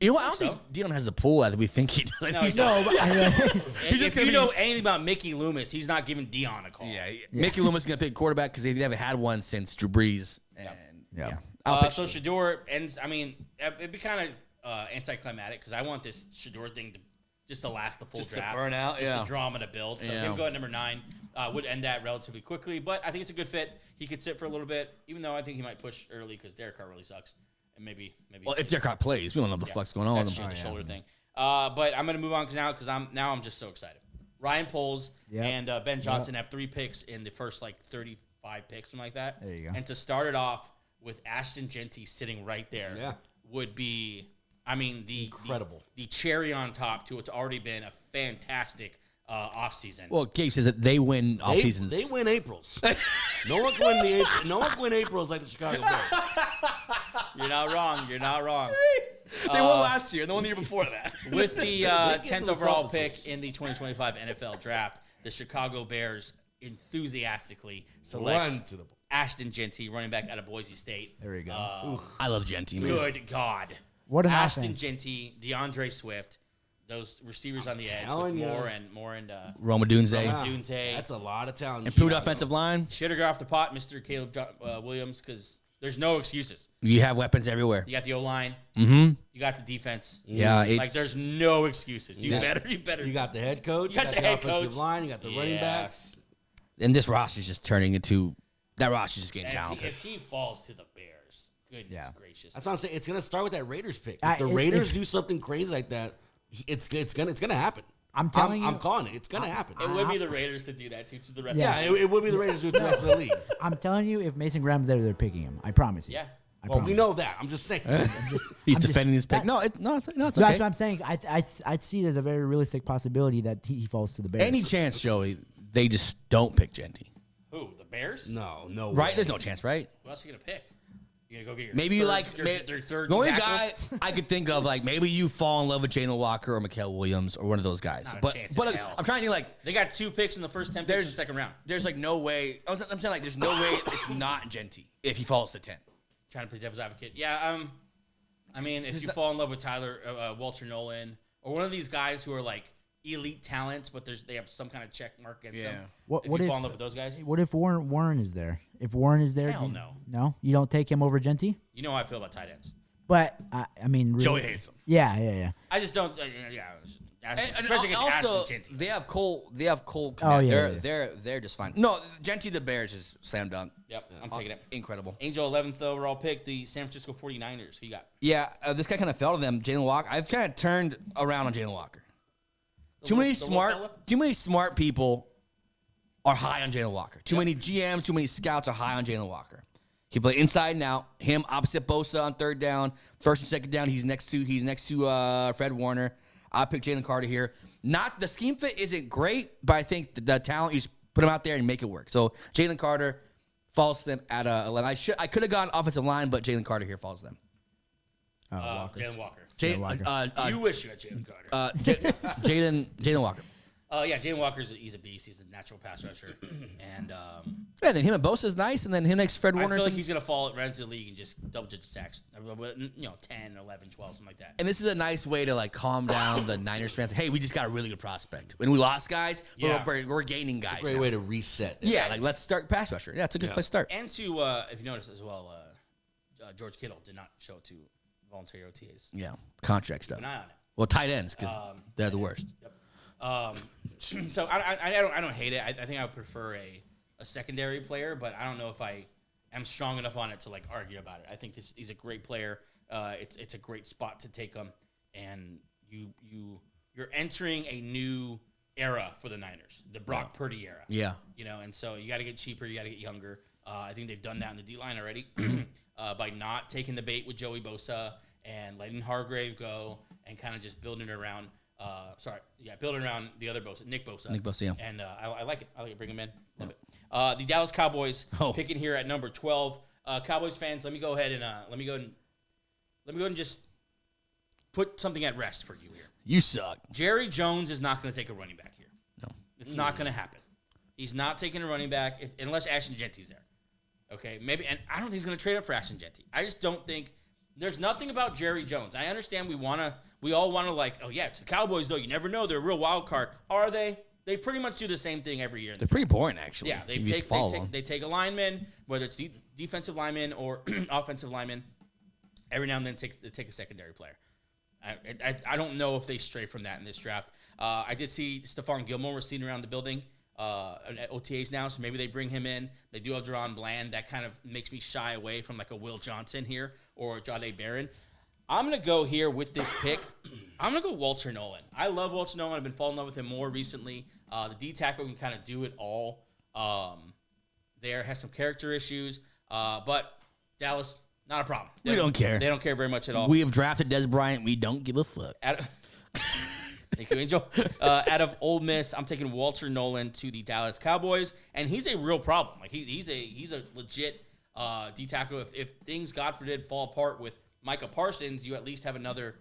You know what? I don't think Deion has the pull that we think he does. No, if you know anything about Mickey Loomis, he's not giving Deion a call. Yeah. Mickey Loomis is gonna pick quarterback because they haven't had one since Drew Brees. And so Shedeur ends. I mean, it'd be kind of anticlimactic because I want this Shedeur thing just to last the full Just draft. to burn out, just the drama to build. So him go at number 9 would end that relatively quickly. But I think it's a good fit. He could sit for a little bit, even though I think he might push early because Derek Carr really sucks. And maybe. Well, if Derek Carr plays, we don't know what the fuck's going on with him. The shoulder thing. But I'm going to move on because I'm just so excited. Ryan Poles and Ben Johnson have 3 picks in the first 35 picks, something like that. There you go. And to start it off with Ashton Jeanty sitting right there would be, the incredible. The cherry on top to what's already been a fantastic offseason. Well, Gabe says that they win off seasons. They win Aprils. No one can win Aprils like the Chicago Bears. You're not wrong. They won last year. They won the year before that. With the 10th overall pick in the 2025 NFL Draft, the Chicago Bears enthusiastically select Ashton Jeanty, running back out of Boise State. There we go. I love Jeanty, man. Good God. What an Ashton offense. Jeanty, DeAndre Swift, those receivers on the edge with more and Roma Dunze. Dunze. That's a lot of talent. Improved offensive line. Shitter got off the pot, Mr. Caleb Williams, because there's no excuses. You have weapons everywhere. You got the O-line. Mm-hmm. You got the defense. Yeah. There's no excuses. You better. You got the head coach. You got the offensive line. You got the running backs. And this roster is just turning into that roster is just getting talented. If he falls to the Bears, goodness gracious. That's what I'm saying. It's gonna start with that Raiders pick. If the Raiders do something crazy like that, it's gonna happen. I'm telling you. I'm calling it. It's gonna happen. It would be the Raiders to do that to the rest. Yeah, it would be the Raiders to do it to the rest of the league. I'm telling you, if Mason Graham's there, they're picking him. I promise you. Yeah. Well, we know that. I'm just saying. He's defending his pick. No, it's okay. That's what I'm saying. I see it as a very realistic possibility that he falls to the Bears. Any chance, Joey, they just don't pick Jeanty. Who? The Bears? No Right? way. There's no chance, right? Who else are you gonna pick? You gonna go get your Maybe third, your third. the only tackle? guy I could think of, maybe you fall in love with Jalon Walker or Mykel Williams or one of those guys. Not a But chance in hell. I'm trying to think They got 2 picks in the first 10 picks in the second round. there's no way. I'm saying there's no way it's not Jeanty if he falls to 10. Trying to play devil's advocate. Yeah. If you fall in love with Walter Nolen, or one of these guys who are elite talents, but they have some kind of check mark against them. What if you fall in love with those guys? What if Warren is there? If Warren is there, Hell no. No, you don't take him over Jeanty. You know how I feel about tight ends. But really, Joey hates him. Yeah. I just don't. Especially against also, Ashton Jeanty. they have Cole. Oh, yeah, they're just fine. No, Jeanty the Bears is slam dunk. Yep, I'm taking it. Incredible. Angel 11th overall pick, the San Francisco 49ers. Who you got? Yeah, this guy kind of fell to them. Jalen Walker. I've kind of turned around on Jalen Walker. Too many smart people are high on Jalen Walker. Too many GMs, too many scouts are high on Jalen Walker. He play inside and out. Him opposite Bosa on third down, first and second down. He's next to Fred Warner. I picked Jalen Carter here. Not the scheme fit isn't great, but I think the talent you just put him out there and make it work. So Jalen Carter falls to them at 11. I could have gone offensive line, but Jalen Carter here falls to them. Jalen Walker. You wish you had Jalen Carter. Jalen Walker. Jalen Walker's he's a beast. He's a natural pass rusher, and Then him and Bosa is nice, and then him next Fred Warner. I feel like he's gonna fall right into the league and just double-digit sacks. 10, 11, 12, something like that. And this is a nice way to calm down the Niners fans. Hey, we just got a really good prospect. When we lost guys, we're gaining guys. Great way to reset. Yeah, let's start pass rusher. Yeah, it's a good place to start. And to if you notice as well, George Kittle did not show to voluntary OTAs. Yeah, contract stuff. Keep an eye on it. Well, tight ends because they're the worst. Yep. So I don't hate it. I think I would prefer a secondary player, but I don't know if I am strong enough on it to argue about it. I think he's a great player. It's a great spot to take him, and you're entering a new era for the Niners, the Brock Purdy era. Yeah. And so you got to get cheaper, you got to get younger. I think they've done that in the D-line already by not taking the bait with Joey Bosa and letting Hargrave go and kind of just building it around. Building around the other Bosa, Nick Bosa. Yeah. And I like it. I like it. Bring him in. Love it. The Dallas Cowboys picking here at number 12. Cowboys fans, let me go ahead and just put something at rest for you here. You suck. Jerry Jones is not going to take a running back here. No. It's not going to happen. He's not taking a running back unless Ashton Jeanty's there. Okay, maybe, and I don't think he's going to trade up for Ashton Jeanty. I just don't think. There's nothing about Jerry Jones. I understand we all want to it's the Cowboys, though. You never know. They're a real wild card. Are they? They pretty much do the same thing every year. They're pretty boring, actually. Yeah, they take a lineman, whether it's defensive lineman or offensive lineman. Every now and then they take a secondary player. I don't know if they stray from that in this draft. I did see Stephon Gilmore was seen around the building at OTAs now, so maybe they bring him in. They do have Deron Bland. That kind of makes me shy away from like a Will Johnson here or Jahdae Barron. I'm going to go here with this pick. I'm going to go Walter Nolen. I love Walter Nolen. I've been falling in love with him more recently. The D tackle can kind of do it all. There has some character issues, but Dallas, not a problem. We don't care. They don't care very much at all. We have drafted Des Bryant. We don't give a fuck. Thank you, Angel. Out of Ole Miss, I'm taking Walter Nolen to the Dallas Cowboys, and he's a real problem. Like he's a legit D tackle. If things, God forbid, fall apart with Micah Parsons, you at least have another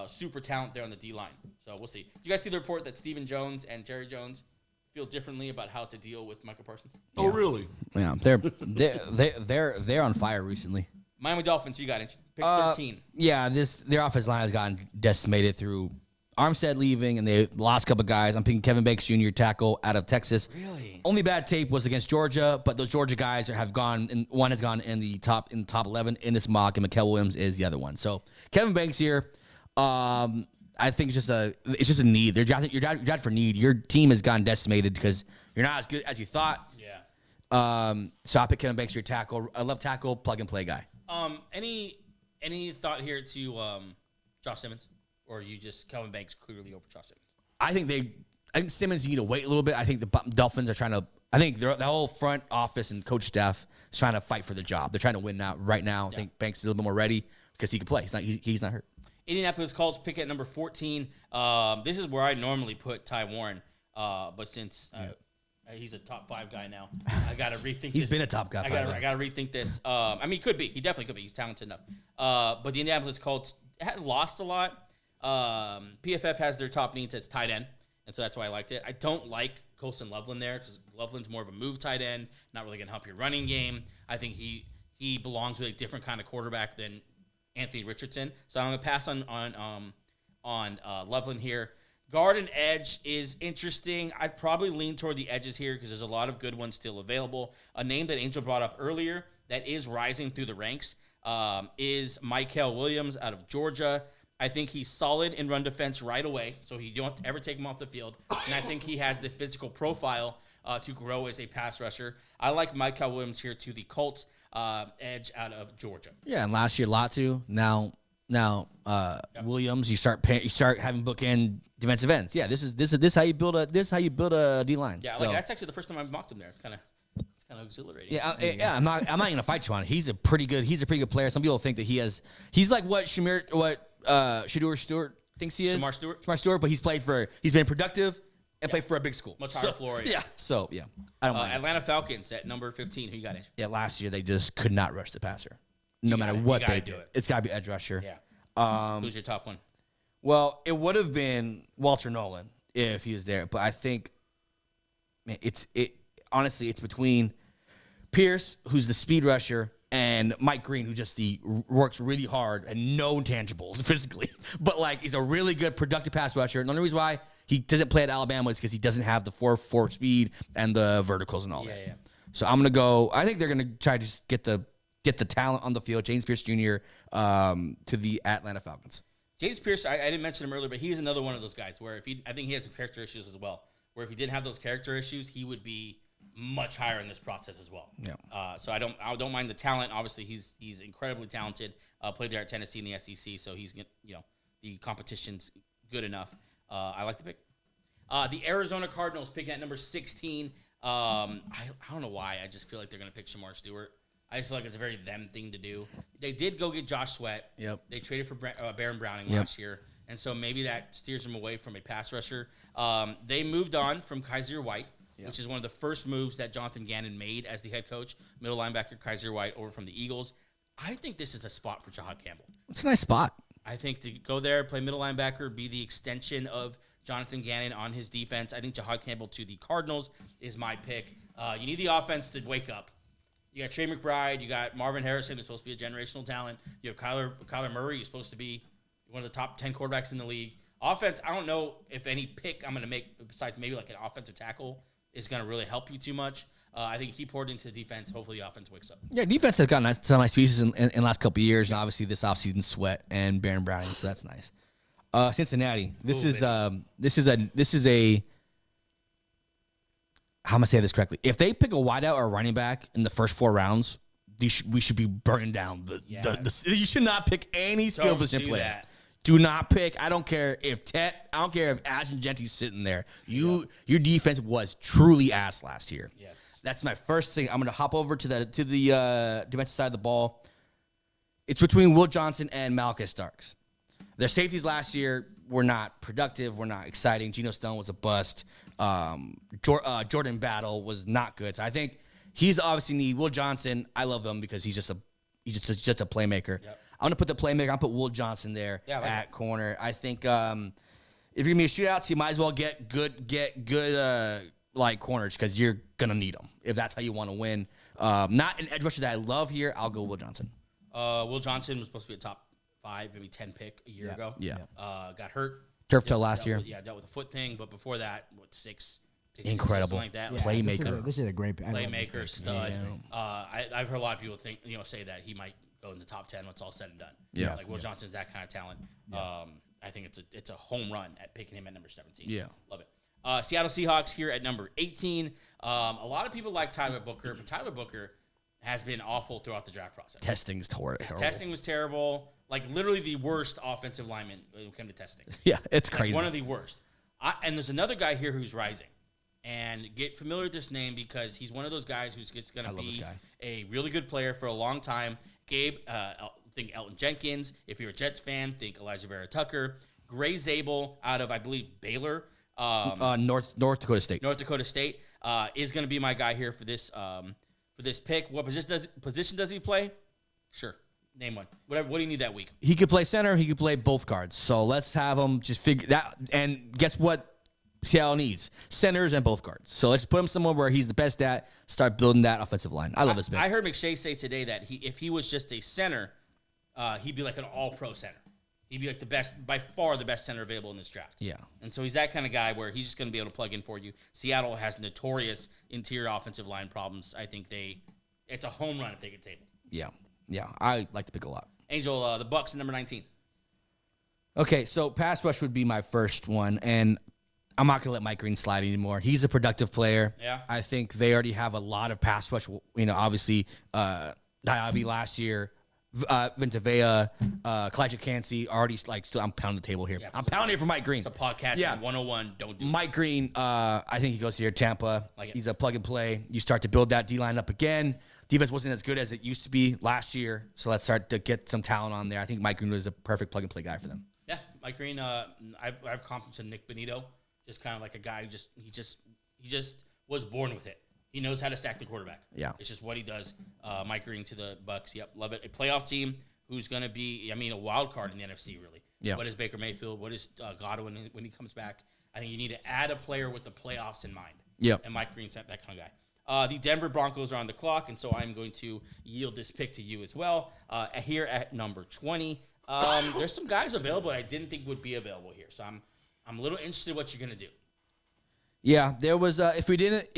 super talent there on the D line. So we'll see. Did you guys see the report that Stephen Jones and Jerry Jones feel differently about how to deal with Micah Parsons? Oh, really? Yeah, they're on fire recently. Miami Dolphins, you got it. Pick 13. Yeah, their offensive line has gotten decimated through Armstead leaving, and they lost a couple guys. I'm picking Kelvin Banks Jr. tackle out of Texas. Really? Only bad tape was against Georgia, but those Georgia guys have gone. And one has gone in the top 11 in this mock, and Mykel Williams is the other one. So Kelvin Banks here. I think it's just a need. You're drafted for need. Your team has gotten decimated because you're not as good as you thought. Yeah. So I pick Kelvin Banks your tackle. I love tackle, plug and play guy. Any thought here to Josh Simmons, or are you just Kelvin Banks clearly over Josh Simmons? I think Simmons, you need to wait a little bit. I think the Dolphins are trying to. I think the whole front office and coach staff is trying to fight for the job. They're trying to win now. Right now, I think Banks is a little bit more ready because he can play. He's not hurt. Indianapolis Colts pick at number 14. This is where I normally put Ty Warren, but since he's a top 5 guy now, I got to rethink. He's been a top guy. I got to rethink this. I mean, he could be. He definitely could be. He's talented enough. But the Indianapolis Colts had lost a lot. PFF has their top needs as tight end, and so that's why I liked it. I don't like Colston Loveland there because Loveland's more of a move tight end, not really going to help your running game. I think he belongs with a different kind of quarterback than Anthony Richardson. So I'm going to pass on Loveland here. Guard and edge is interesting. I'd probably lean toward the edges here because there's a lot of good ones still available. A name that Angel brought up earlier that is rising through the ranks is Mykel Williams out of Georgia. I think he's solid in run defense right away, so you don't ever take him off the field. And I think he has the physical profile to grow as a pass rusher. I like Mykel Williams here to the Colts. Edge out of Georgia. Yeah, and last year Latu. Now Williams. You start having bookend defensive ends. Yeah, this is how you build a D line. Yeah, so, like that's actually the first time I've mocked him there. It's kind of exhilarating. Yeah, I'm not gonna fight you on it. He's a pretty good player. Some people think that he's like what Shedeur Stewart thinks he is. Shamar Stewart, but he's been productive and played for a big school. Much higher floor. Yeah. So, yeah. I don't mind. Atlanta Falcons at number 15. Who you got, Angel? Yeah, last year they just could not rush the passer. No matter what they did. It's got to be edge rusher. Yeah. Who's your top one? Well, it would have been Walter Nolen if he was there. But I think, man, honestly, it's between Pierce, who's the speed rusher, and Mike Green, who just works really hard and no intangibles physically. But, he's a really good, productive pass rusher. And the only reason why he doesn't play at Alabama is because he doesn't have the 4.4 speed and the verticals and all that. Yeah. So I'm going to go – I think they're going to try to just get the talent on the field, James Pearce Jr., to the Atlanta Falcons. James Pearce, I didn't mention him earlier, but he's another one of those guys where I think he has some character issues as well, where if he didn't have those character issues, he would be much higher in this process as well. Yeah. So I don't mind the talent. Obviously, he's incredibly talented. Played there at Tennessee in the SEC, so he's the competition's good enough. I like the pick. The Arizona Cardinals picking at number 16. I don't know why. I just feel like they're going to pick Shamar Stewart. I just feel like it's a very them thing to do. They did go get Josh Sweat. Yep. They traded for Baron Browning last year, and so maybe that steers them away from a pass rusher. They moved on from Kaiser White, which is one of the first moves that Jonathan Gannon made as the head coach. Middle linebacker Kaiser White over from the Eagles. I think this is a spot for Jihaad Campbell. It's a nice spot. I think to go there, play middle linebacker, be the extension of Jonathan Gannon on his defense. I think Jihaad Campbell to the Cardinals is my pick. You need the offense to wake up. You got Trey McBride. You got Marvin Harrison, who's supposed to be a generational talent. You have Kyler Murray, who's supposed to be one of the top 10 quarterbacks in the league. Offense, I don't know if any pick I'm going to make, besides maybe like an offensive tackle, is going to really help you too much. I think he poured into the defense. Hopefully the offense wakes up. Yeah, defense has gotten some nice pieces in the last couple of years, and obviously this offseason Sweat and Baron Browning, so that's nice. Cincinnati. This is a. How am I say this correctly? If they pick a wideout or a running back in the first 4 rounds, we should be burning down the. You should not pick any skill position player. That. Do not pick. I don't care if I don't care if Ashton Jeanty's sitting there. Your defense was truly ass last year. Yes, that's my first thing. I'm going to hop over to the defensive side of the ball. It's between Will Johnson and Malaki Starks. Their safeties last year were not productive, were not exciting. Geno Stone was a bust. Jordan Battle was not good. So I think he's obviously need. Will Johnson, I love him because he's just a playmaker. Yep. I'm gonna put the playmaker. I'll put Will Johnson there at corner. I think if you're gonna be a shootout, you might as well get good like corners because you're gonna need them if that's how you want to win. Not an edge rusher that I love here. I'll go Will Johnson. Will Johnson was supposed to be a top 5, maybe 10 pick a year ago. Yeah. Got hurt. Turf toe last year. Dealt with a foot thing, but before that, 6 incredible like that. Playmaker. This is a great playmaker stud. Yeah. I've heard a lot of people say that he might go in the top 10 when it's all said and done. Yeah. Like Will Johnson's that kind of talent. Yeah. I think it's a home run at picking him at number 17. Yeah. Love it. Seattle Seahawks here at number 18. A lot of people like Tyler Booker, but Tyler Booker has been awful throughout the draft process. Testing's terrible. His testing was terrible. Like literally the worst offensive lineman when it came to testing. Yeah, it's crazy. One of the worst. And there's another guy here who's rising. And get familiar with this name because he's one of those guys who's going to be a really good player for a long time. Gabe, think Elton Jenkins. If you're a Jets fan, think Elijah Vera Tucker. Grey Zabel out of, I believe, Baylor. North Dakota State. North Dakota State is going to be my guy here for this pick. What position does he play? Sure. Name one. Whatever. What do you need that week? He could play center. He could play both guards. So let's have him just figure that. And guess what? Seattle needs centers and both guards. So let's put him somewhere where he's the best at. Start building that offensive line. I love this pick. I heard McShay say today that if he was just a center, he'd be like an all-pro center. He'd be like the best, by far the best center available in this draft. Yeah. And so he's that kind of guy where he's just going to be able to plug in for you. Seattle has notorious interior offensive line problems. I think it's a home run if they get Zabel. Yeah. Yeah. I like the pick a lot. Angel, the Bucks at number 19. Okay, so pass rush would be my first one, and I'm not going to let Mike Green slide anymore. He's a productive player. Yeah. I think they already have a lot of pass rush. Obviously, Diaby last year, Ventavea, Kalijah Cansey already still. I'm pounding the table here. Yeah, I'm pounding it for Mike Green. It's a podcast. Yeah. 101. Don't do Mike Green. I think he goes here. Tampa. He's a plug and play. You start to build that D line up again. Defense wasn't as good as it used to be last year, so let's start to get some talent on there. I think Mike Green was a perfect plug and play guy for them. Yeah, Mike Green. I have confidence in Nick Benito. Just kind of like a guy who he just was born with it. He knows how to sack the quarterback. Yeah. It's just what he does. Mike Green to the Bucks. Yep, love it. A playoff team who's going to be, a wild card in the NFC, really. Yeah. What is Baker Mayfield? What is Godwin when he comes back? I think you need to add a player with the playoffs in mind. Yeah. And Mike Green's that kind of guy. The Denver Broncos are on the clock, and so I'm going to yield this pick to you as well. Here at number 20, there's some guys available I didn't think would be available here. So I'm a little interested in what you're going to do. Yeah, there was if we didn't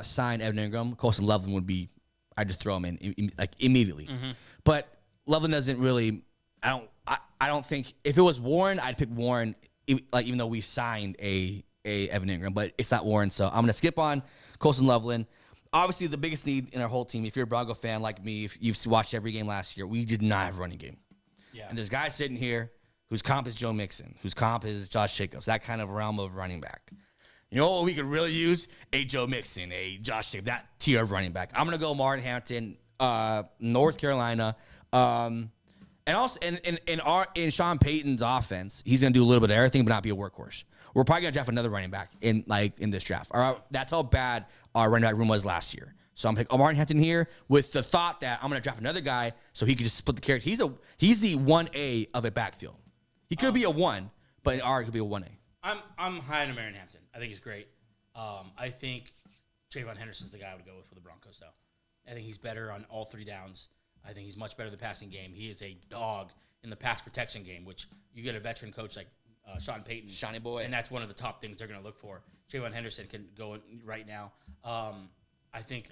sign Evan Ingram, Colston Loveland would be. I'd just throw him in like immediately. Mm-hmm. But Loveland doesn't really. I don't think if it was Warren, I'd pick Warren. Even though we signed a Evan Ingram, but it's not Warren, so I'm gonna skip on Colston Loveland. Obviously, the biggest need in our whole team. If you're a Bronco fan like me, if you've watched every game last year, we did not have a running game. Yeah. And there's guys sitting here whose comp is Joe Mixon, whose comp is Josh Jacobs, that kind of realm of running back. You know what we could really use? A Joe Mixon, a Josh Jacobs, that tier of running back. I'm going to go Omarion Hampton, North Carolina. And also in Sean Payton's offense, he's going to do a little bit of everything but not be a workhorse. We're probably going to draft another running back in this draft. All right, that's how bad our running back room was last year. So I'm going to pick Omarion Hampton here with the thought that I'm going to draft another guy so he could just split the carries. He's the 1A of a backfield. He could be a 1, but in R, he could be a 1A. I'm high on Omarion Hampton. I think he's great. I think Trayvon Henderson's the guy I would go with for the Broncos, though. I think he's better on all 3 downs. I think he's much better in the passing game. He is a dog in the pass protection game, which you get a veteran coach like Sean Payton. Shiny boy. And that's one of the top things they're going to look for. Trayvon Henderson can go in right now. I think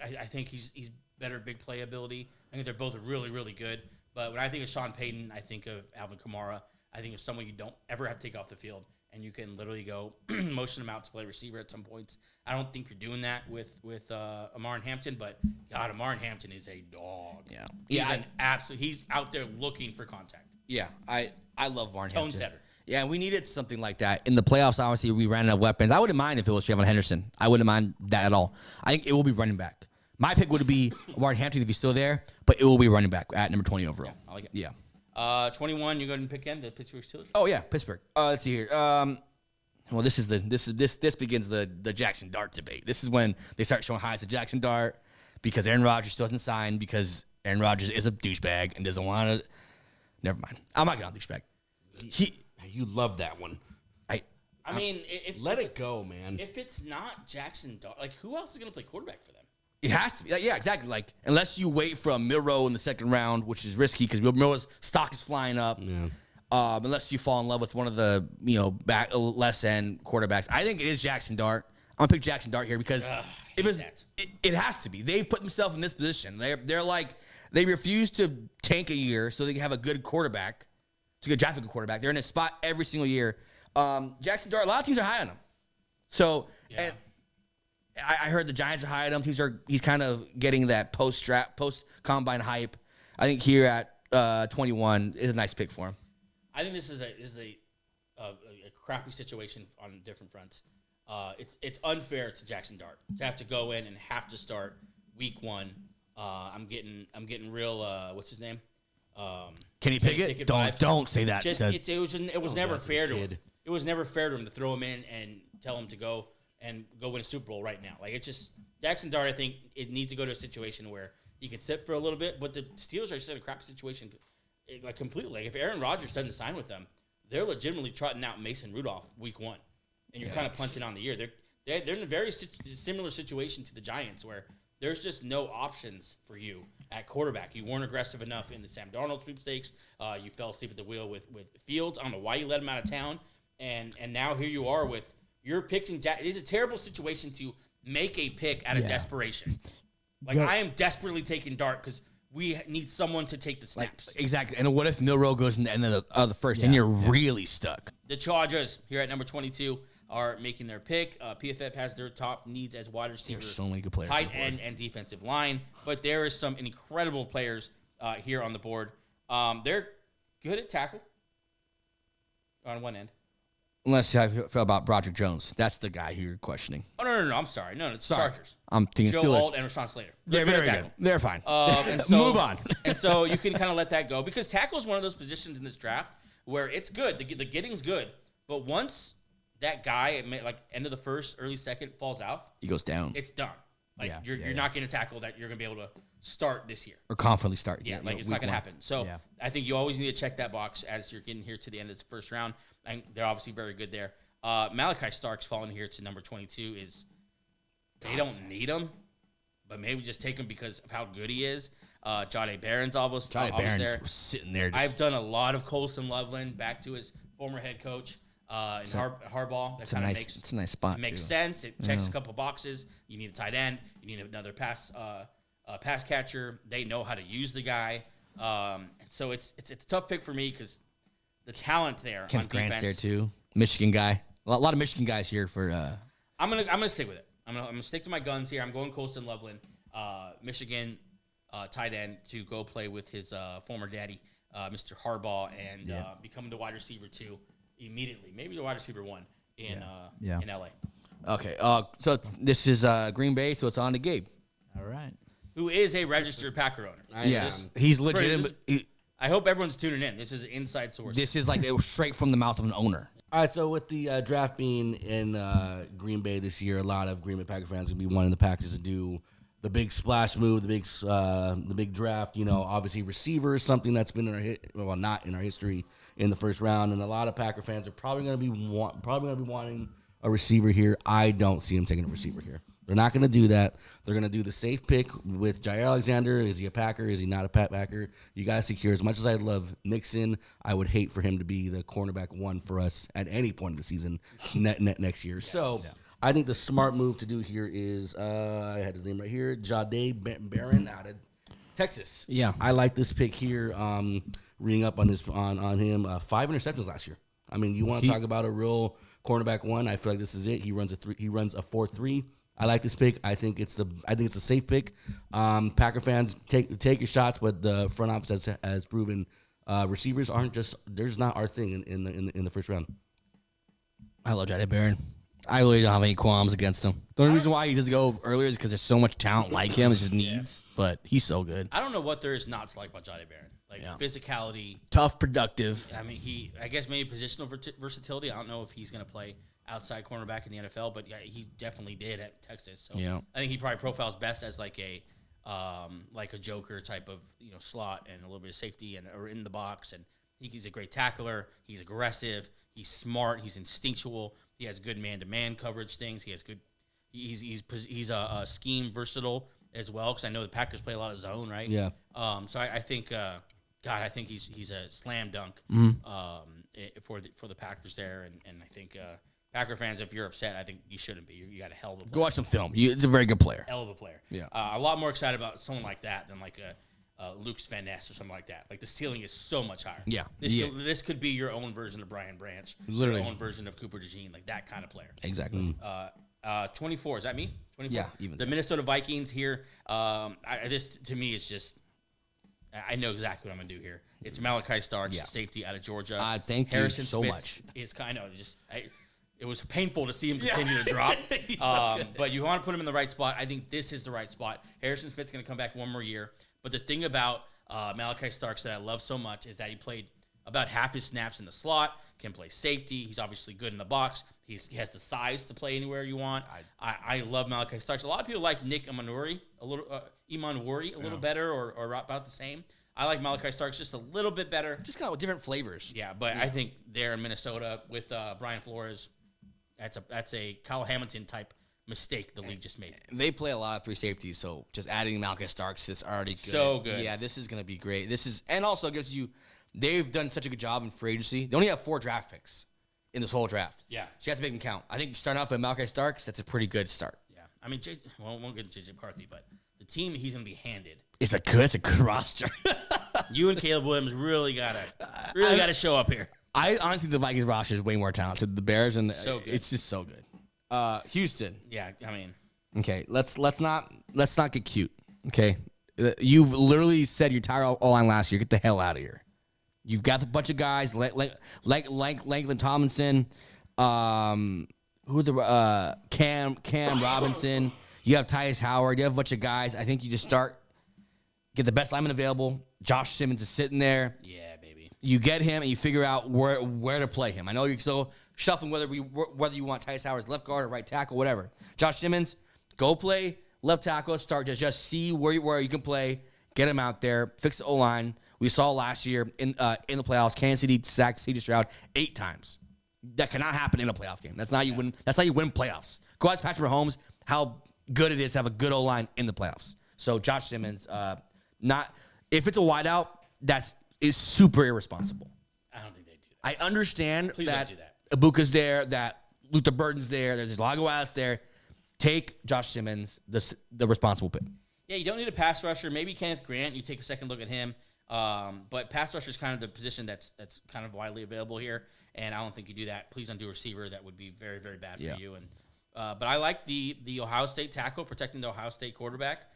he's better big play ability. I think they're both really, really good. But when I think of Sean Payton, I think of Alvin Kamara. I think of someone you don't ever have to take off the field, and you can literally go motion him out to play receiver at some points. I don't think you're doing that with Omarion Hampton, but God, Omarion Hampton is a dog. Yeah, he's out there looking for contact. Yeah, I love Omarion Hampton. Tone setter. Yeah, we needed something like that. In the playoffs, obviously, we ran out of weapons. I wouldn't mind if it was Trayvon Henderson. I wouldn't mind that at all. I think it will be running back. My pick would be Omarion Hampton if he's still there, but it will be running back at number 20 overall. Yeah, I like it. Yeah. 21, you go ahead and pick again, the Pittsburgh Steelers? Oh, yeah, Pittsburgh. Let's see here. Well, this begins the Jaxson Dart debate. This is when they start showing highs to Jaxson Dart because Aaron Rodgers still hasn't signed because Aaron Rodgers is a douchebag and doesn't want to. Never mind. I'm not going to douchebag. You love that one. I mean, let it go, man. If it's not Jaxson Dart, like who else is going to play quarterback for them? It has to be. Yeah, exactly. Like unless you wait for a Milroe in the second round, which is risky because Milroe's stock is flying up. Yeah. Unless you fall in love with one of the back less end quarterbacks, I think it is Jaxson Dart. I'm gonna pick Jaxson Dart here because it has to be. They've put themselves in this position. They're like they refuse to tank a year so they can have a good quarterback to get drafted a good quarterback. They're in a spot every single year. Jaxson Dart, a lot of teams are high on him. So and I heard the Giants are high on him. He's kind of getting that post combine hype. I think here at 21 is a nice pick for him. I think this is a crappy situation on different fronts. It's unfair to Jaxson Dart to have to go in and have to start week 1. I'm getting real. What's his name? Kenny Pickett. Don't say that. It was never fair to him. It was never fair to him to throw him in and tell him to go win a Super Bowl right now. Like it's just Jaxson Dart. I think it needs to go to a situation where he can sit for a little bit. But the Steelers are just in a crappy situation. Like completely. Like if Aaron Rodgers doesn't sign with them, they're legitimately trotting out Mason Rudolph week 1, and you're kind of punting on the year. They're in a very similar situation to the Giants where there's just no options for you at quarterback. You weren't aggressive enough in the Sam Darnold sweepstakes. You fell asleep at the wheel with Fields. I don't know why you let him out of town, and now here you are with your picking. It is a terrible situation to make a pick out of desperation. Like I am desperately taking Dart because we need someone to take the snaps. Exactly. And what if Milroe goes in the end of the first, and you're really stuck? The Chargers here at number 22 are making their pick. PFF has their top needs as wide receiver, There's so many good players tight end, and defensive line. But there is some incredible players here on the board. They're good at tackle on one end. Unless I feel about Broderick Jones. That's the guy who you're questioning. Oh, no. I'm sorry. No, it's Chargers. I'm thinking Joe Steelers. Alt and Rashawn Slater. They're very good. They're fine. And so, move on. And so you can kind of let that go because tackle is one of those positions in this draft where it's good. The getting's good. But once that guy, like end of the first, early second, falls out, he goes down. It's done. Like you're not getting a tackle that you're going to be able to start this year. Or confidently start. Yeah, like it's not going to happen. So I think you always need to check that box as you're getting here to the end of the first round. And they're obviously very good there. Malaki Starks falling here to number 22 is they don't need him, but maybe just take him because of how good he is. Jahdae Barron's almost there. Sitting there. I've done a lot of Colston Loveland back to his former head coach in Harbaugh. That kind of it's a nice spot. Makes sense. It checks a couple boxes. You need a tight end. You need another pass catcher. They know how to use the guy. So it's a tough pick for me because the talent there. Kenneth on defense. Grant's there too. Michigan guy. A lot of Michigan guys here for. I'm gonna stick with it. I'm gonna stick to my guns here. I'm going Colston Loveland, Michigan tight end to go play with his former daddy, Mr. Harbaugh, and become the wide receiver 2 immediately. Maybe the wide receiver 1 in LA. Okay. So this is Green Bay, so it's on to Gabe. All right. Who is a registered Packer owner? He's legitimate. I hope everyone's tuning in. This is an inside source. This is like it was straight from the mouth of an owner. All right, so with the draft being in Green Bay this year, a lot of Green Bay Packer fans are going to be wanting the Packers to do the big splash move, the big draft. You know, obviously receiver is something that's been not in our history in the first round, and a lot of Packer fans are probably going to be wanting a receiver here. I don't see him taking a receiver here. They're not going to do that. They're going to do the safe pick with Jair Alexander. Is he a Packer? Is he not a Packer? You got to secure. As much as I love Mixon, I would hate for him to be the cornerback 1 for us at any point of the season next year. Yes. So I think the smart move to do here is, I had his name right here, Jahdae Barron out of Texas. Yeah, I like this pick here. Reading up on him, 5 interceptions last year. I mean, you want to talk about a real cornerback one? I feel like this is it. He runs a 4.3. I like this pick. I think it's a safe pick. Packer fans, take your shots, but the front office has proven receivers there's not our thing in the first round. I love Jahdae Barron. I really don't have any qualms against him. The only reason why he doesn't go earlier is because there's so much talent like him. It's just needs, but he's so good. I don't know what there is not to like about Jahdae Barron. Physicality. Tough, productive. I mean, I guess maybe positional versatility. I don't know if he's going to play outside cornerback in the NFL, but yeah, he definitely did at Texas. So I think he probably profiles best as like a joker type of slot and a little bit of safety or in the box. And he's a great tackler. He's aggressive. He's smart. He's instinctual. He has good man-to-man coverage things. He has good. He's a scheme versatile as well because I know the Packers play a lot of zone, right? Yeah. So I think. I think he's a slam dunk for the Packers there, and I think Packer fans, if you're upset, I think you shouldn't be. You got a hell of a player. Go watch some film. It's a very good player. Hell of a player. Yeah. A lot more excited about someone like that than like a Luke Van Ness or something like that. Like the ceiling is so much higher. Yeah. This could be your own version of Brian Branch. Literally. Your own version of Cooper DeJean, like that kind of player. Exactly. 24. Is that me? 24? Yeah. Even the Minnesota Vikings here. This to me is just. I know exactly what I'm going to do here. It's Malaki Starks, safety out of Georgia. Thank Harrison you so Spitz much. Is kind of just. It was painful to see him continue to drop. But you want to put him in the right spot. I think this is the right spot. Harrison Smith's going to come back one more year. But the thing about Malaki Starks that I love so much is that he played about half his snaps in the slot, can play safety. He's obviously good in the box. He has the size to play anywhere you want. I love Malaki Starks. A lot of people like Nick Emanwari a little better or about the same. I like Malaki Starks just a little bit better. Just kind of with different flavors. Yeah, but I think there in Minnesota with Brian Flores, that's a Kyle Hamilton type mistake the league just made. They play a lot of 3 safeties, so just adding Malaki Starks is already good. So good. Yeah, this is going to be great. And also gives you, they've done such a good job in free agency. They only have 4 draft picks in this whole draft. Yeah. So you have to make them count. I think starting off with Malaki Starks, that's a pretty good start. Yeah. I mean, won't get J.J. McCarthy, but the team he's going to be handed. It's a good roster. You and Caleb Williams really gotta show up here. I honestly, the Vikings roster is way more talented than the Bears, and so good. It's just so good. Houston. Yeah, I mean. Okay, let's not get cute. Okay, you've literally said you're tired of O-line last year. Get the hell out of here. You've got a bunch of guys like Lakeland Tomlinson, Cam Robinson. You have Tyus Howard. You have a bunch of guys. I think you just get the best lineman available. Josh Simmons is sitting there. Yeah, baby. You get him and you figure out where to play him. I know you're still shuffling whether you want Tyus Howard's left guard or right tackle, whatever. Josh Simmons, go play left tackle. Start to just see where you can play. Get him out there. Fix the O-line. We saw last year in the playoffs, Kansas City sacked C.J. Stroud 8 times. That cannot happen in a playoff game. That's not how you win. That's how you win playoffs. Go ask Patrick Mahomes how good it is to have a good O-line in the playoffs. So Josh Simmons, if it's a wideout, is super irresponsible. I don't think they do I that. understand Please that don't do that. Ibuka's there, that Luther Burton's there, there's a lot of guys there. Take Josh Simmons, the responsible pick. Yeah, you don't need a pass rusher. Maybe Kenneth Grant. You take a second look at him. But pass rusher is kind of the position that's kind of widely available here, and I don't think you do that. Please don't do a receiver. That would be very, very bad for you. And but I like the Ohio State tackle protecting the Ohio State quarterback.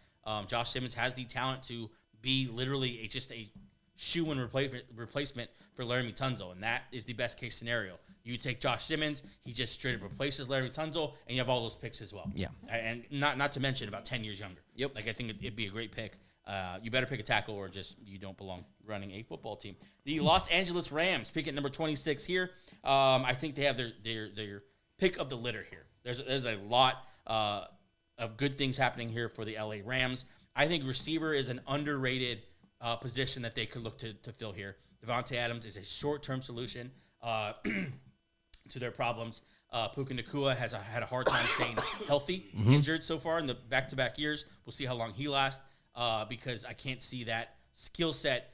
Josh Simmons has the talent to be literally just a shoe-in replacement for Laramie Tunsil, and that is the best-case scenario. You take Josh Simmons, he just straight-up replaces Laramie Tunsil, and you have all those picks as well. Yeah. And not to mention about 10 years younger. Yep. Like, I think it'd be a great pick. You better pick a tackle or just you don't belong running a football team. The Los Angeles Rams, pick at number 26 here. I think they have their pick of the litter here. There's a lot of good things happening here for the LA Rams. I think receiver is an underrated position that they could look to fill here. Devontae Adams is a short-term solution to their problems. Puka Nacua has had a hard time staying healthy, injured so far in the back-to-back years. We'll see how long he lasts because I can't see that skill set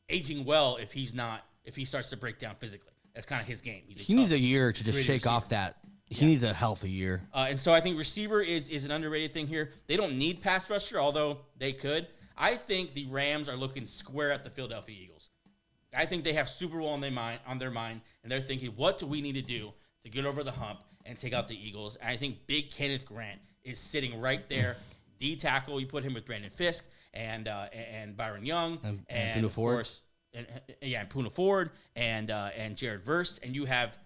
aging well if he starts to break down physically. That's kind of his game. He needs a year to just shake off that He needs a healthy year. And so I think receiver is an underrated thing here. They don't need pass rusher, although they could. I think the Rams are looking square at the Philadelphia Eagles. I think they have Super Bowl on their mind, and they're thinking, what do we need to do to get over the hump and take out the Eagles? And I think big Kenneth Grant is sitting right there. D tackle, you put him with Brandon Fisk and Byron Young and Poona of Ford. course, and Poona Ford and Jared Verse, and you have,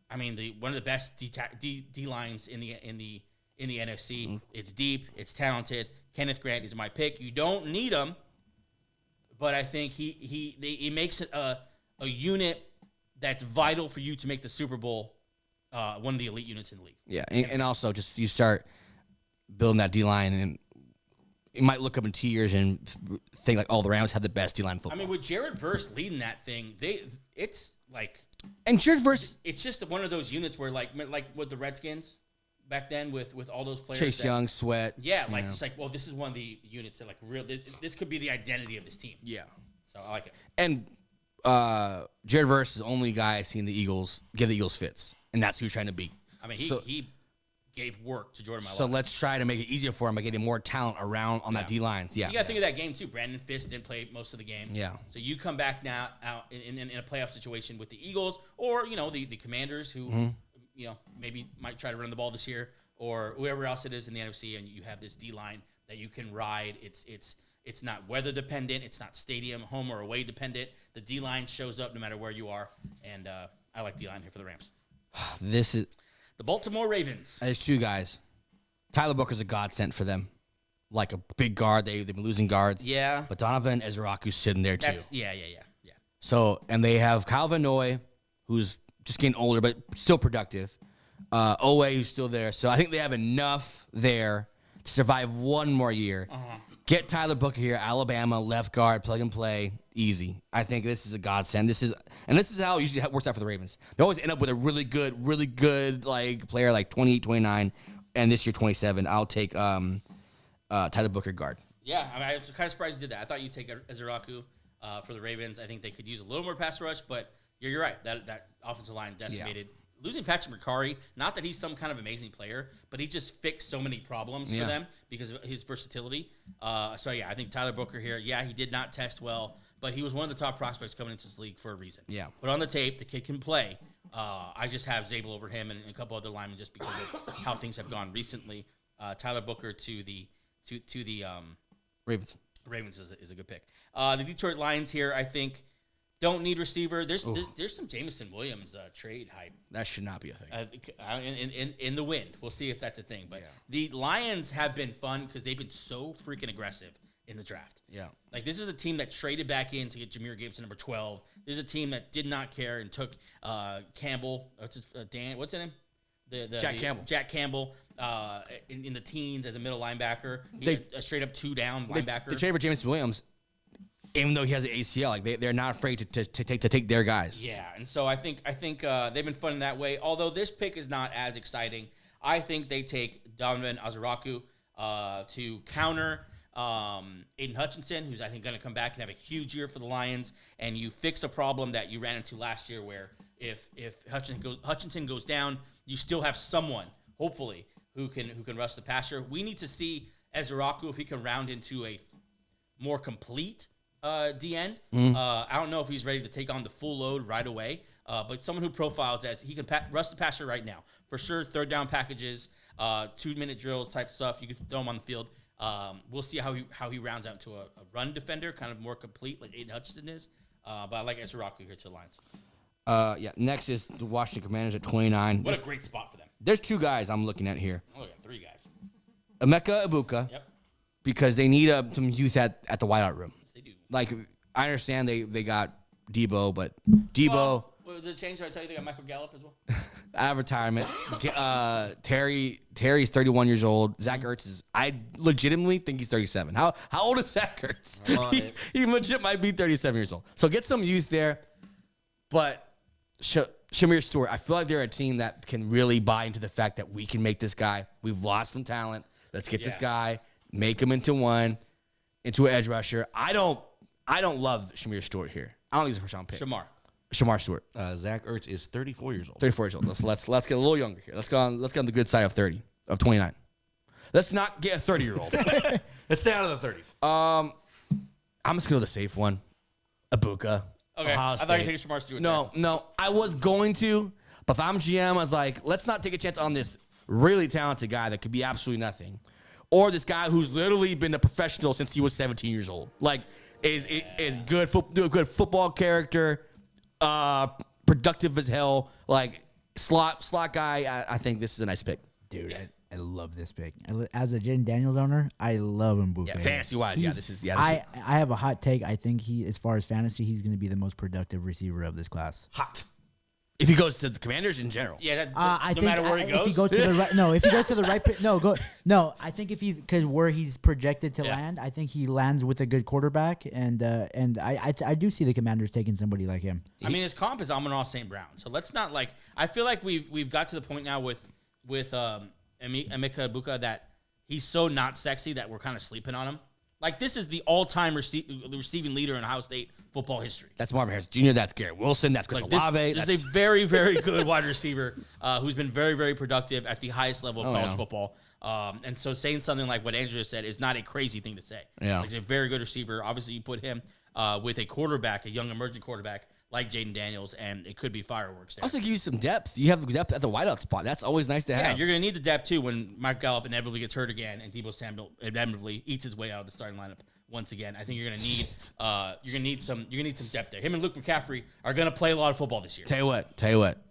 I mean, one of the best D lines in the NFC. Mm-hmm. It's deep, it's talented. Kenneth Grant is my pick. You don't need him, but I think he makes it a unit that's vital for you to make the Super Bowl one of the elite units in the league. Yeah, and also just you start building that D-line, and you might look up in 2 years and think like, oh, the Rams had the best D-line football. I mean, with Jared Verse leading that thing, it's like... And Jared Verse... It's just one of those units where, like with the Redskins back then with all those players. Chase Young, Sweat. Yeah, like, it's like, well, this is one of the units that, like, this could be the identity of this team. Yeah. So I like it. And Jared Verse is the only guy I've seen the Eagles give the Eagles fits, and that's who he's trying to beat. I mean, he gave work to Jordan Mailata. So let's try to make it easier for him by getting more talent around on that D-line. Yeah. You got to think of that game, too. Brandon Fisk didn't play most of the game. Yeah. So you come back now out in a playoff situation with the Eagles or, the Commanders who, maybe might try to run the ball this year or whoever else it is in the NFC, and you have this D-line that you can ride. It's not weather dependent. It's not stadium, home or away dependent. The D-line shows up no matter where you are, and I like D-line here for the Rams. This is... The Baltimore Ravens. There's two guys. Tyler Booker's a godsend for them. Like a big guard. They've been losing guards. Yeah. But Donovan Ezraku's sitting there, too. Yeah. So, and they have Kyle Van Noy, who's just getting older, but still productive. Owe, who's still there. So I think they have enough there to survive one more year. Uh-huh. Get Tyler Booker here, Alabama, left guard, plug and play, easy. I think this is a godsend. This is how it usually works out for the Ravens. They always end up with a really good like player like 28, 29, and this year 27. I'll take Tyler Booker guard. Yeah, I mean, I was kind of surprised you did that. I thought you'd take Ezraku for the Ravens. I think they could use a little more pass rush, but you're right. That offensive line decimated. Yeah. Losing Patrick McCarry, not that he's some kind of amazing player, but he just fixed so many problems for them because of his versatility. I think Tyler Booker here, he did not test well, but he was one of the top prospects coming into this league for a reason. Yeah. But on the tape, the kid can play. I just have Zabel over him and a couple other linemen just because of how things have gone recently. Tyler Booker to the Ravens. Ravens is a good pick. The Detroit Lions here, I think, don't need receiver. There's some Jameson Williams trade hype. That should not be a thing. In the wind. We'll see if that's a thing. But the Lions have been fun because they've been so freaking aggressive in the draft. Yeah. Like, this is a team that traded back in to get Jahmyr Gibbs at number 12. This is a team that did not care and took Campbell. What's his name? Campbell. Jack Campbell in the teens as a middle linebacker. A straight up 2-down linebacker. They traded for Jameson Williams. Even though he has an ACL, like they're not afraid to take their guys. Yeah, and so I think they've been fun in that way. Although this pick is not as exciting, I think they take Donovan Ezraku to counter Aiden Hutchinson, who's I think going to come back and have a huge year for the Lions. And you fix a problem that you ran into last year, where if Hutchinson goes down, you still have someone, hopefully, who can rush the passer. We need to see Ezraku if he can round into a more complete DN. I don't know if he's ready to take on the full load right away, but someone who profiles as he can rush the passer right now. For sure, third down packages, 2-minute drills type stuff. You can throw him on the field. We'll see how he rounds out to a run defender, kind of more complete like Aiden Hutchinson is. But I like Ezraku here to the Lions. Next is the Washington Commanders at 29. What a great spot for them. There's two guys I'm looking at here. Oh, yeah, 3 guys. Emeka Egbuka. Yep. Because they need some youth at the wideout room. Yes, they do. Like, I understand they got Debo, but Debo... Did it change? Did I tell you they got Michael Gallup as well? Out of retirement. Terry's 31 years old. Zach Ertz is... I legitimately think he's 37. How old is Zach Ertz? He legit might be 37 years old. So get some youth there. But Shamir Stewart, I feel like they're a team that can really buy into the fact that we can make this guy. We've lost some talent. Let's get this guy, make him into an edge rusher. I don't love Shamir Stewart here. I don't think he's a first-round pick. Shamar Stewart. Zach Ertz is 34 years old. 34 years old. Let's get a little younger here. Let's go on the good side of 29. Let's not get a 30-year-old. Let's stay out of the 30s. I'm just going to go the safe one. Ibuka. Okay. I thought you were taking Shamar Stewart. No. I was going to, but if I'm GM, I was like, let's not take a chance on this really talented guy that could be absolutely nothing. Or this guy who's literally been a professional since he was 17 years old. Like, is good football character, productive as hell, like slot guy. I think this is a nice pick. Dude, I love this pick. As a Jaden Daniels owner, I love Mbouke. Yeah, fantasy-wise, I have a hot take. I think as far as fantasy, he's going to be the most productive receiver of this class. Hot. If he goes to the Commanders in general. Yeah, I think matter where he goes. If he goes to the right, if he goes to the right, I think because where he's projected to land, I think he lands with a good quarterback, and I do see the Commanders taking somebody like him. I mean, his comp is Amon-Ra St. Brown, so let's not I feel like we've got to the point now with Emeka Ibuka that he's so not sexy that we're kind of sleeping on him. Like, this is the all-time receiving leader in Ohio State football history. That's Marvin Harrison Jr., that's Garrett Wilson, that's Chris Olave. This is a very, very good wide receiver who's been very, very productive at the highest level of college football. And so saying something like what Andrew said is not a crazy thing to say. Yeah. Like, he's a very good receiver. Obviously, you put him with a quarterback, a young emerging quarterback, like Jaden Daniels, and it could be fireworks there. Also give you some depth. You have depth at the wideout spot. That's always nice to have. Yeah, you're going to need the depth, too, when Mike Gallup inevitably gets hurt again and Deebo Samuel inevitably eats his way out of the starting lineup once again. I think you're going to need some depth there. Him and Luke McCaffrey are going to play a lot of football this year. Tell you what.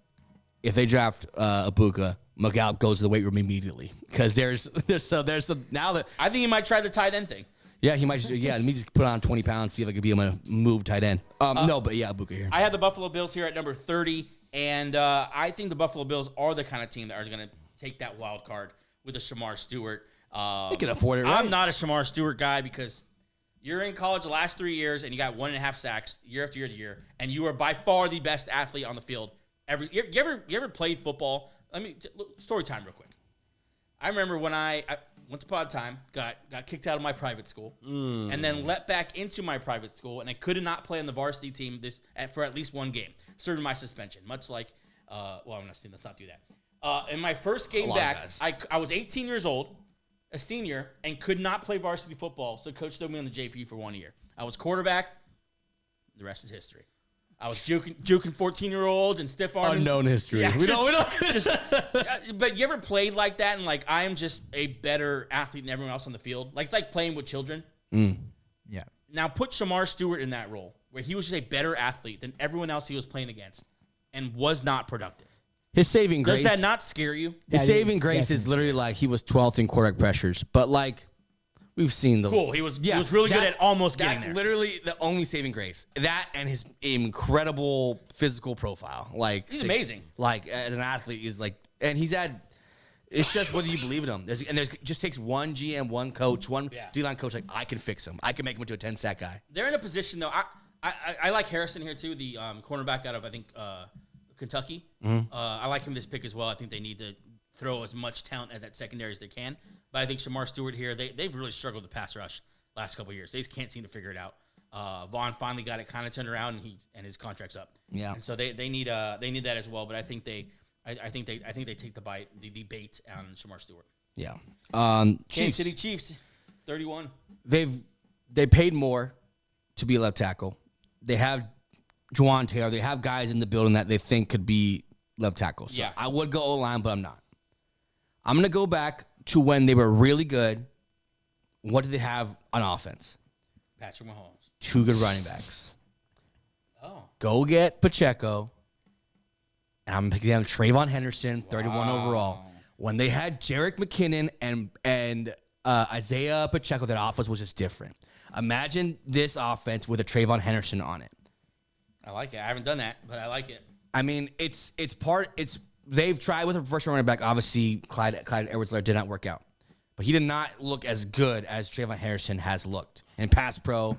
If they draft Ibuka, McGallop goes to the weight room immediately because there's some now that I think he might try the tight end thing. Yeah, he might just let me just put on 20 pounds, see if I could be able to move tight end. Ibuka here. I have the Buffalo Bills here at number 30, and I think the Buffalo Bills are the kind of team that are going to take that wild card with a Shamar Stewart. They can afford it, right? I'm not a Shamar Stewart guy because you're in college the last 3 years and you got 1.5 sacks year after year to year, and you are by far the best athlete on the field. You ever played football? Story time real quick. I remember when I once upon a time got kicked out of my private school and then let back into my private school, and I could not play on the varsity team for at least one game, serving my suspension. Much like, let's not do that. In my first game back, I was 18 years old, a senior, and could not play varsity football, so coach threw me on the JV for 1 year. I was quarterback. The rest is history. I was juking 14-year-olds and stiff arming. Unknown history. Yeah, but you ever played like that and like I am just a better athlete than everyone else on the field? Like it's like playing with children. Yeah. Now put Shamar Stewart in that role where he was just a better athlete than everyone else he was playing against and was not productive. His saving grace. Does that not scare you? His saving grace is literally like he was 12th in quarterback pressures, but like we've seen those. Cool. He was really good at almost getting there. That's literally the only saving grace. That and his incredible physical profile. Like he's amazing. Like as an athlete, he's like, and he's had. It's just whether you believe in him. There's just takes one GM, one coach, one D-line coach. Like I can fix him. I can make him into a 10-sack guy. They're in a position though. I like Harrison here too, the cornerback out of I think Kentucky. I like him this pick as well. I think they need to throw as much talent at that secondary as they can. But I think Shamar Stewart here, they've really struggled to pass rush last couple of years. They just can't seem to figure it out. Vaughn finally got it kind of turned around, and his contract's up. Yeah, and so they need that as well. But I think they take the bait on Shamar Stewart. Yeah, Kansas City Chiefs, 31. They paid more to be a left tackle. They have Juwan Taylor. They have guys in the building that they think could be left tackles. So I would go O-line, but I'm not. I'm going to go back to when they were really good. What did they have on offense? Patrick Mahomes. 2 good running backs. Oh. Go get Pacheco. And I'm picking down Trayvon Henderson, 31 overall. When they had Jerick McKinnon and Isaiah Pacheco, that offense was just different. Imagine this offense with a Trayvon Henderson on it. I like it. I haven't done that, but I like it. I mean, they've tried with a first running back. Obviously, Clyde Edwards-Helaire did not work out. But he did not look as good as Trayvon Henderson has looked in pass pro,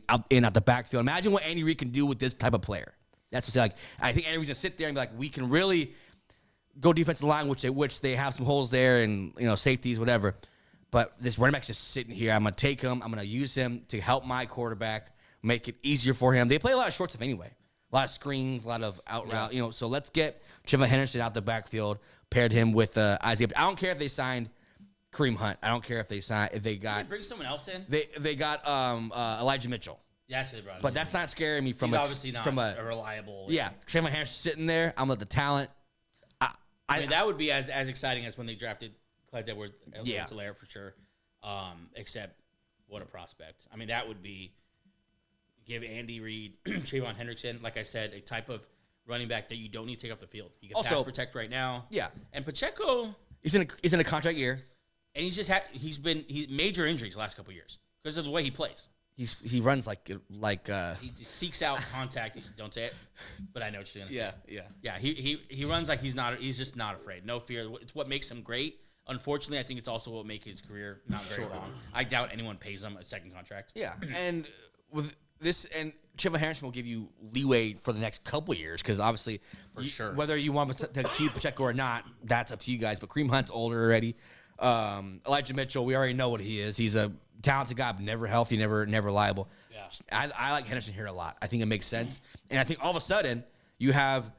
out the backfield. Imagine what Andy Reid can do with this type of player. That's what's like. I think Andy Reid's going to sit there and be like, we can really go defensive line, which they have some holes there and safeties, whatever. But this running back's just sitting here. I'm going to take him. I'm going to use him to help my quarterback, make it easier for him. They play a lot of short stuff anyway. A lot of screens, a lot of out route. You know, so let's get Trevor Henderson out the backfield, paired him with Isaiah. I don't care if they signed Kareem Hunt. I don't care if they got bring someone else in. They got Elijah Mitchell. Yeah, that's what they brought. But that's not scaring me from He's obviously not a reliable. Yeah, Trevor Henderson sitting there. I'm with the talent. I mean, that would be as exciting as when they drafted Clyde Edwards-Helaire for sure. Except, what a prospect. I mean, that would be give Andy Reid, Trayvon Hendrickson, like I said, a type of running back that you don't need to take off the field. He can pass protect right now. Yeah. And Pacheco... He's in a contract year. And he's major injuries the last couple of years because of the way he plays. He runs like he just seeks out contact. Don't say it, but I know what you're gonna say. Yeah. He runs like he's just not afraid. No fear. It's what makes him great. Unfortunately, I think it's also what makes his career not very long. I doubt anyone pays him a second contract. Yeah, and with this, and Trevor Henderson will give you leeway for the next couple of years because obviously, sure, whether you want to keep Pacheco or not, that's up to you guys. But Kareem Hunt's older already. Elijah Mitchell, we already know what he is. He's a talented guy, but never healthy, never reliable. Yeah, I like Henderson here a lot. I think it makes sense, and I think all of a sudden you have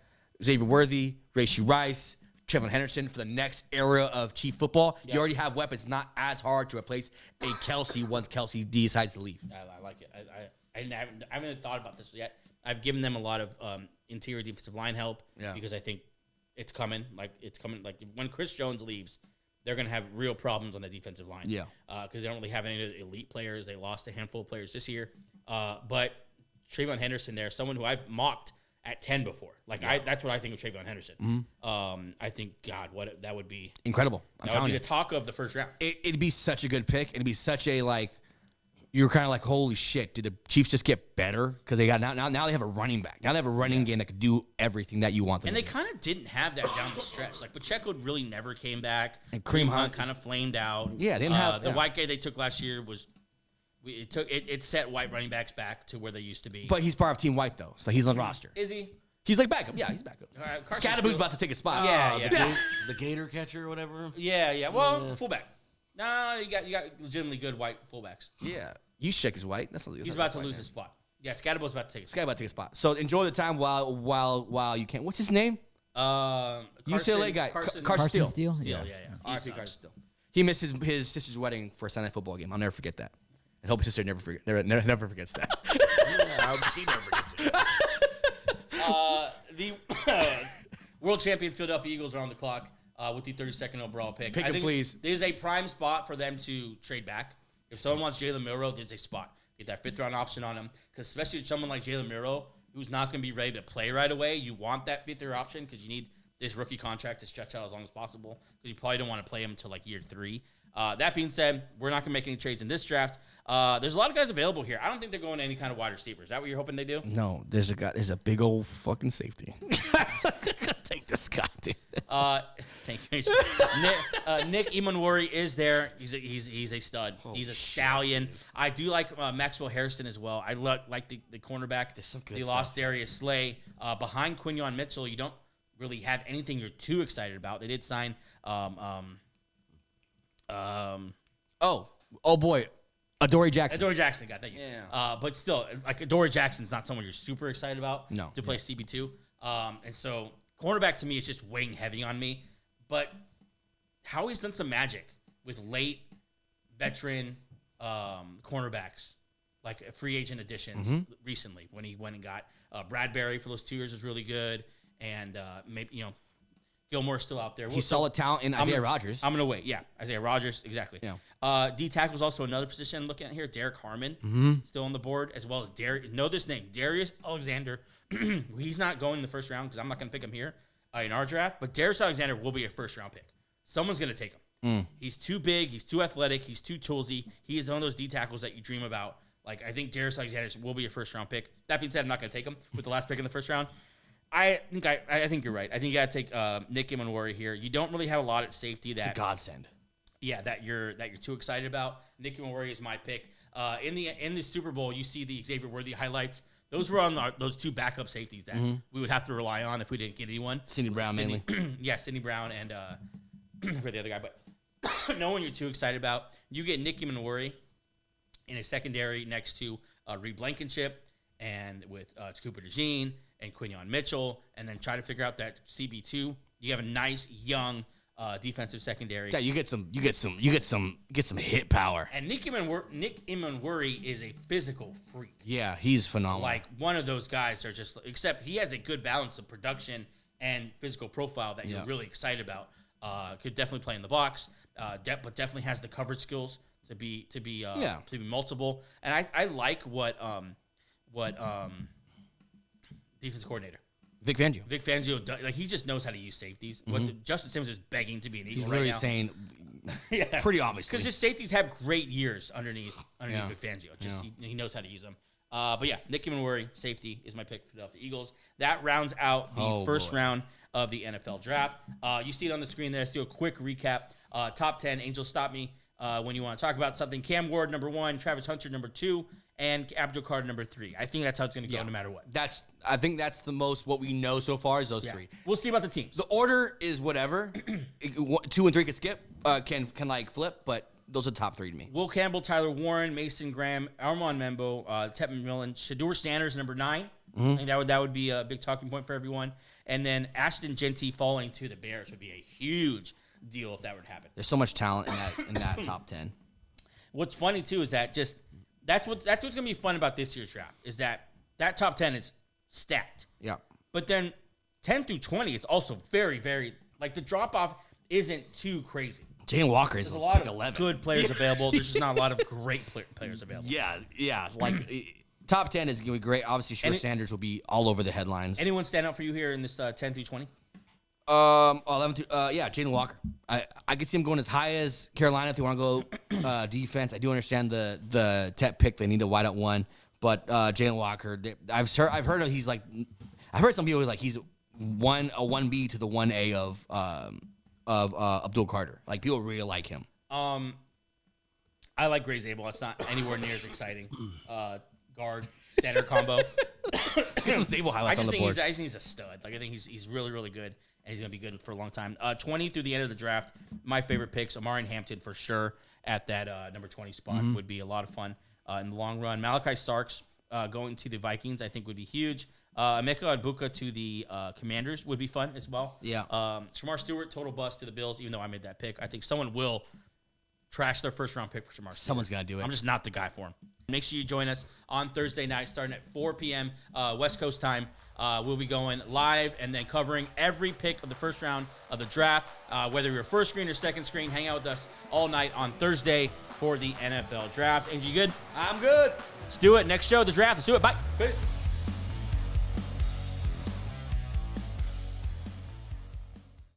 Xavier Worthy, Rashee Rice, Trevor Henderson for the next era of Chief football. Yep. You already have weapons. Not as hard to replace a Kelsey once Kelsey decides to leave. I like it. I haven't thought about this yet. I've given them a lot of interior defensive line help because I think it's coming. Like when Chris Jones leaves, they're going to have real problems on the defensive line. Yeah. Because they don't really have any elite players. They lost a handful of players this year. But Trayvon Henderson there, someone who I've mocked at 10 before. That's what I think of Trayvon Henderson. Mm-hmm. I think, God, that would be incredible. That would be the talk of the first round. It'd be such a good pick. It'd be such a you're kind of like, holy shit, did the Chiefs just get better? Because they got now they have a running back. Now they have a running game that could do everything that you want them to do. And they kind of didn't have that down the stretch. Like Pacheco really never came back. And Kareem Hunt kind of flamed out. Yeah, they didn't have the white guy they took last year was. It set white running backs back to where they used to be. But he's part of Team White though, so he's on the roster. Is he? He's like backup. Yeah, he's backup. Scadaboo's about to take a spot. Yeah. The Gator catcher or whatever. Yeah. Well, fullback. No, you got legitimately good white fullbacks. Yeah. Yushchek is white. He's about to lose his spot. Yeah, Scadaboo's about to take a spot. Scadaboo's about to take a spot. So enjoy the time while you can. What's his name? UCLA guy. Carson Steele. Yeah. R.I.P. Carson Steele. He missed his sister's wedding for a Sunday football game. I'll never forget that. And hope his sister never forgets that. She never forgets it. The world champion Philadelphia Eagles are on the clock with the 32nd overall pick. Pick him, please. There's a prime spot for them to trade back. If someone wants Jalen Milroe, there's a spot. Get that fifth-round option on him. Because especially with someone like Jalen Milroe, who's not going to be ready to play right away, you want that fifth-year option because you need this rookie contract to stretch out as long as possible because you probably don't want to play him until like year 3. That being said, we're not going to make any trades in this draft. There's a lot of guys available here. I don't think they're going to any kind of wide receiver. Is that what you're hoping they do? No, there's a big old fucking safety. Take this guy, dude. Thank you. Nick Emanwari is there. He's a stud. He's a stallion. Shit, I do like Maxwell Harrison as well. I like the cornerback. There's some good they stuff. Lost Darius Slay. Behind Quinyon Mitchell, you don't really have anything you're too excited about. They did sign oh boy, Adoree Jackson. Adoree Jackson got that. Yeah. But still, like Adoree Jackson's not someone you're super excited about. No. To play CB2. And so cornerback to me is just weighing heavy on me. But Howie's done some magic with late veteran cornerbacks, like free agent additions recently. When he went and got Bradbury for those 2 years was really good, and maybe Gilmore's still out there. He's solid talent in Isaiah Rodgers. I'm gonna wait. Yeah, Isaiah Rodgers, exactly. Yeah. D tackle is also another position I'm looking at here. Derek Harmon still on the board, as well as know this name, Darius Alexander. He's not going in the first round because I'm not gonna pick him here in our draft. But Darius Alexander will be a first round pick. Someone's gonna take him. He's too big. He's too athletic. He's too toolsy. He is one of those D tackles that you dream about. Like I think Darius Alexander will be a first round pick. That being said, I'm not gonna take him with the last pick in the first round. I think you're right. I think you got to take Nick Emanwari here. You don't really have a lot at safety that it's a godsend. Yeah, that you're too excited about. Nick Emanwari is my pick. In the Super Bowl, you see the Xavier Worthy highlights. Those were on those two backup safeties that we would have to rely on if we didn't get anyone. Sidney Brown mainly. Yeah, Sidney Brown and for the other guy. But no one you're too excited about. You get Nick Emanwari in a secondary next to Reed Blankenship and with Cooper DeJean and Quinion Mitchell, and then try to figure out that CB2. You have a nice young defensive secondary. Yeah, you get some hit power. And Nick Immanwuri is a physical freak. Yeah, he's phenomenal. Like one of those guys are just, except he has a good balance of production and physical profile that you're really excited about. Could definitely play in the box, but definitely has the coverage skills to be multiple. And I like what defense coordinator Vic Fangio does. Like, he just knows how to use safeties. Justin Simmons is begging to be an Eagle. He's literally right now. saying, yeah, pretty obviously, because his safeties have great years underneath Vic Fangio. Just he knows how to use them. But yeah, Nick Immanwuri, safety, is my pick for the Philadelphia Eagles. That rounds out the first round of the NFL draft. You see it on the screen there. Let's do a quick recap. Top 10. Angels, stop me when you want to talk about something. Cam Ward, number 1. Travis Hunter, number 2. And Abdul Carter, number 3. I think that's how it's going to go no matter what. I think that's the most what we know so far is those 3. We'll see about the teams. The order is whatever. 2 and 3 can skip, can like flip, but those are the top 3 to me. Will Campbell, Tyler Warren, Mason Graham, Armand Membou, Tetairoa McMillan, Shedeur Sanders, number 9. I think that would be a big talking point for everyone. And then Ashton Jeanty falling to the Bears would be a huge deal if that would happen. There's so much talent in that top 10. What's funny too is that that's what's gonna be fun about this year's draft is that top 10 is stacked. Yeah. But then 10 through 20 is also very, very, like, the drop off isn't too crazy. Jalon Walker is There's a lot of 11. good players available. There's just not a lot of great players available. Yeah. Like top 10 is gonna be great. Obviously, Sanders will be all over the headlines. Anyone stand out for you here in this 10 through 20? 11 to, Jalon Walker. I could see him going as high as Carolina if they want to go defense. I do understand the Tet pick. They need a wideout one, but Jalon Walker. I've heard of he's like, I've heard some people like he's a 1B to the 1A of Abdul Carter. Like, people really like him. I like Grey Zabel. It's not anywhere near as exciting. Guard center combo. Let's get some Zabel highlights on the board. I just think he's a stud. Like, I think he's really, really good. And he's going to be good for a long time. 20 through the end of the draft, my favorite picks, Omarion Hampton for sure at that number 20 spot would be a lot of fun in the long run. Malaki Starks going to the Vikings, I think, would be huge. Emeka Egbuka to the Commanders would be fun as well. Yeah. Shamar Stewart, total bust to the Bills, even though I made that pick. I think someone will trash their first-round pick for Shamar Stewart. Someone's going to do it. I'm just not the guy for him. Make sure you join us on Thursday night starting at 4 p.m. West Coast time. We'll be going live and then covering every pick of the first round of the draft. Whether you're first screen or second screen, hang out with us all night on Thursday for the NFL draft. Angie, you good? I'm good. Let's do it. Next show, the draft. Let's do it. Bye. Peace.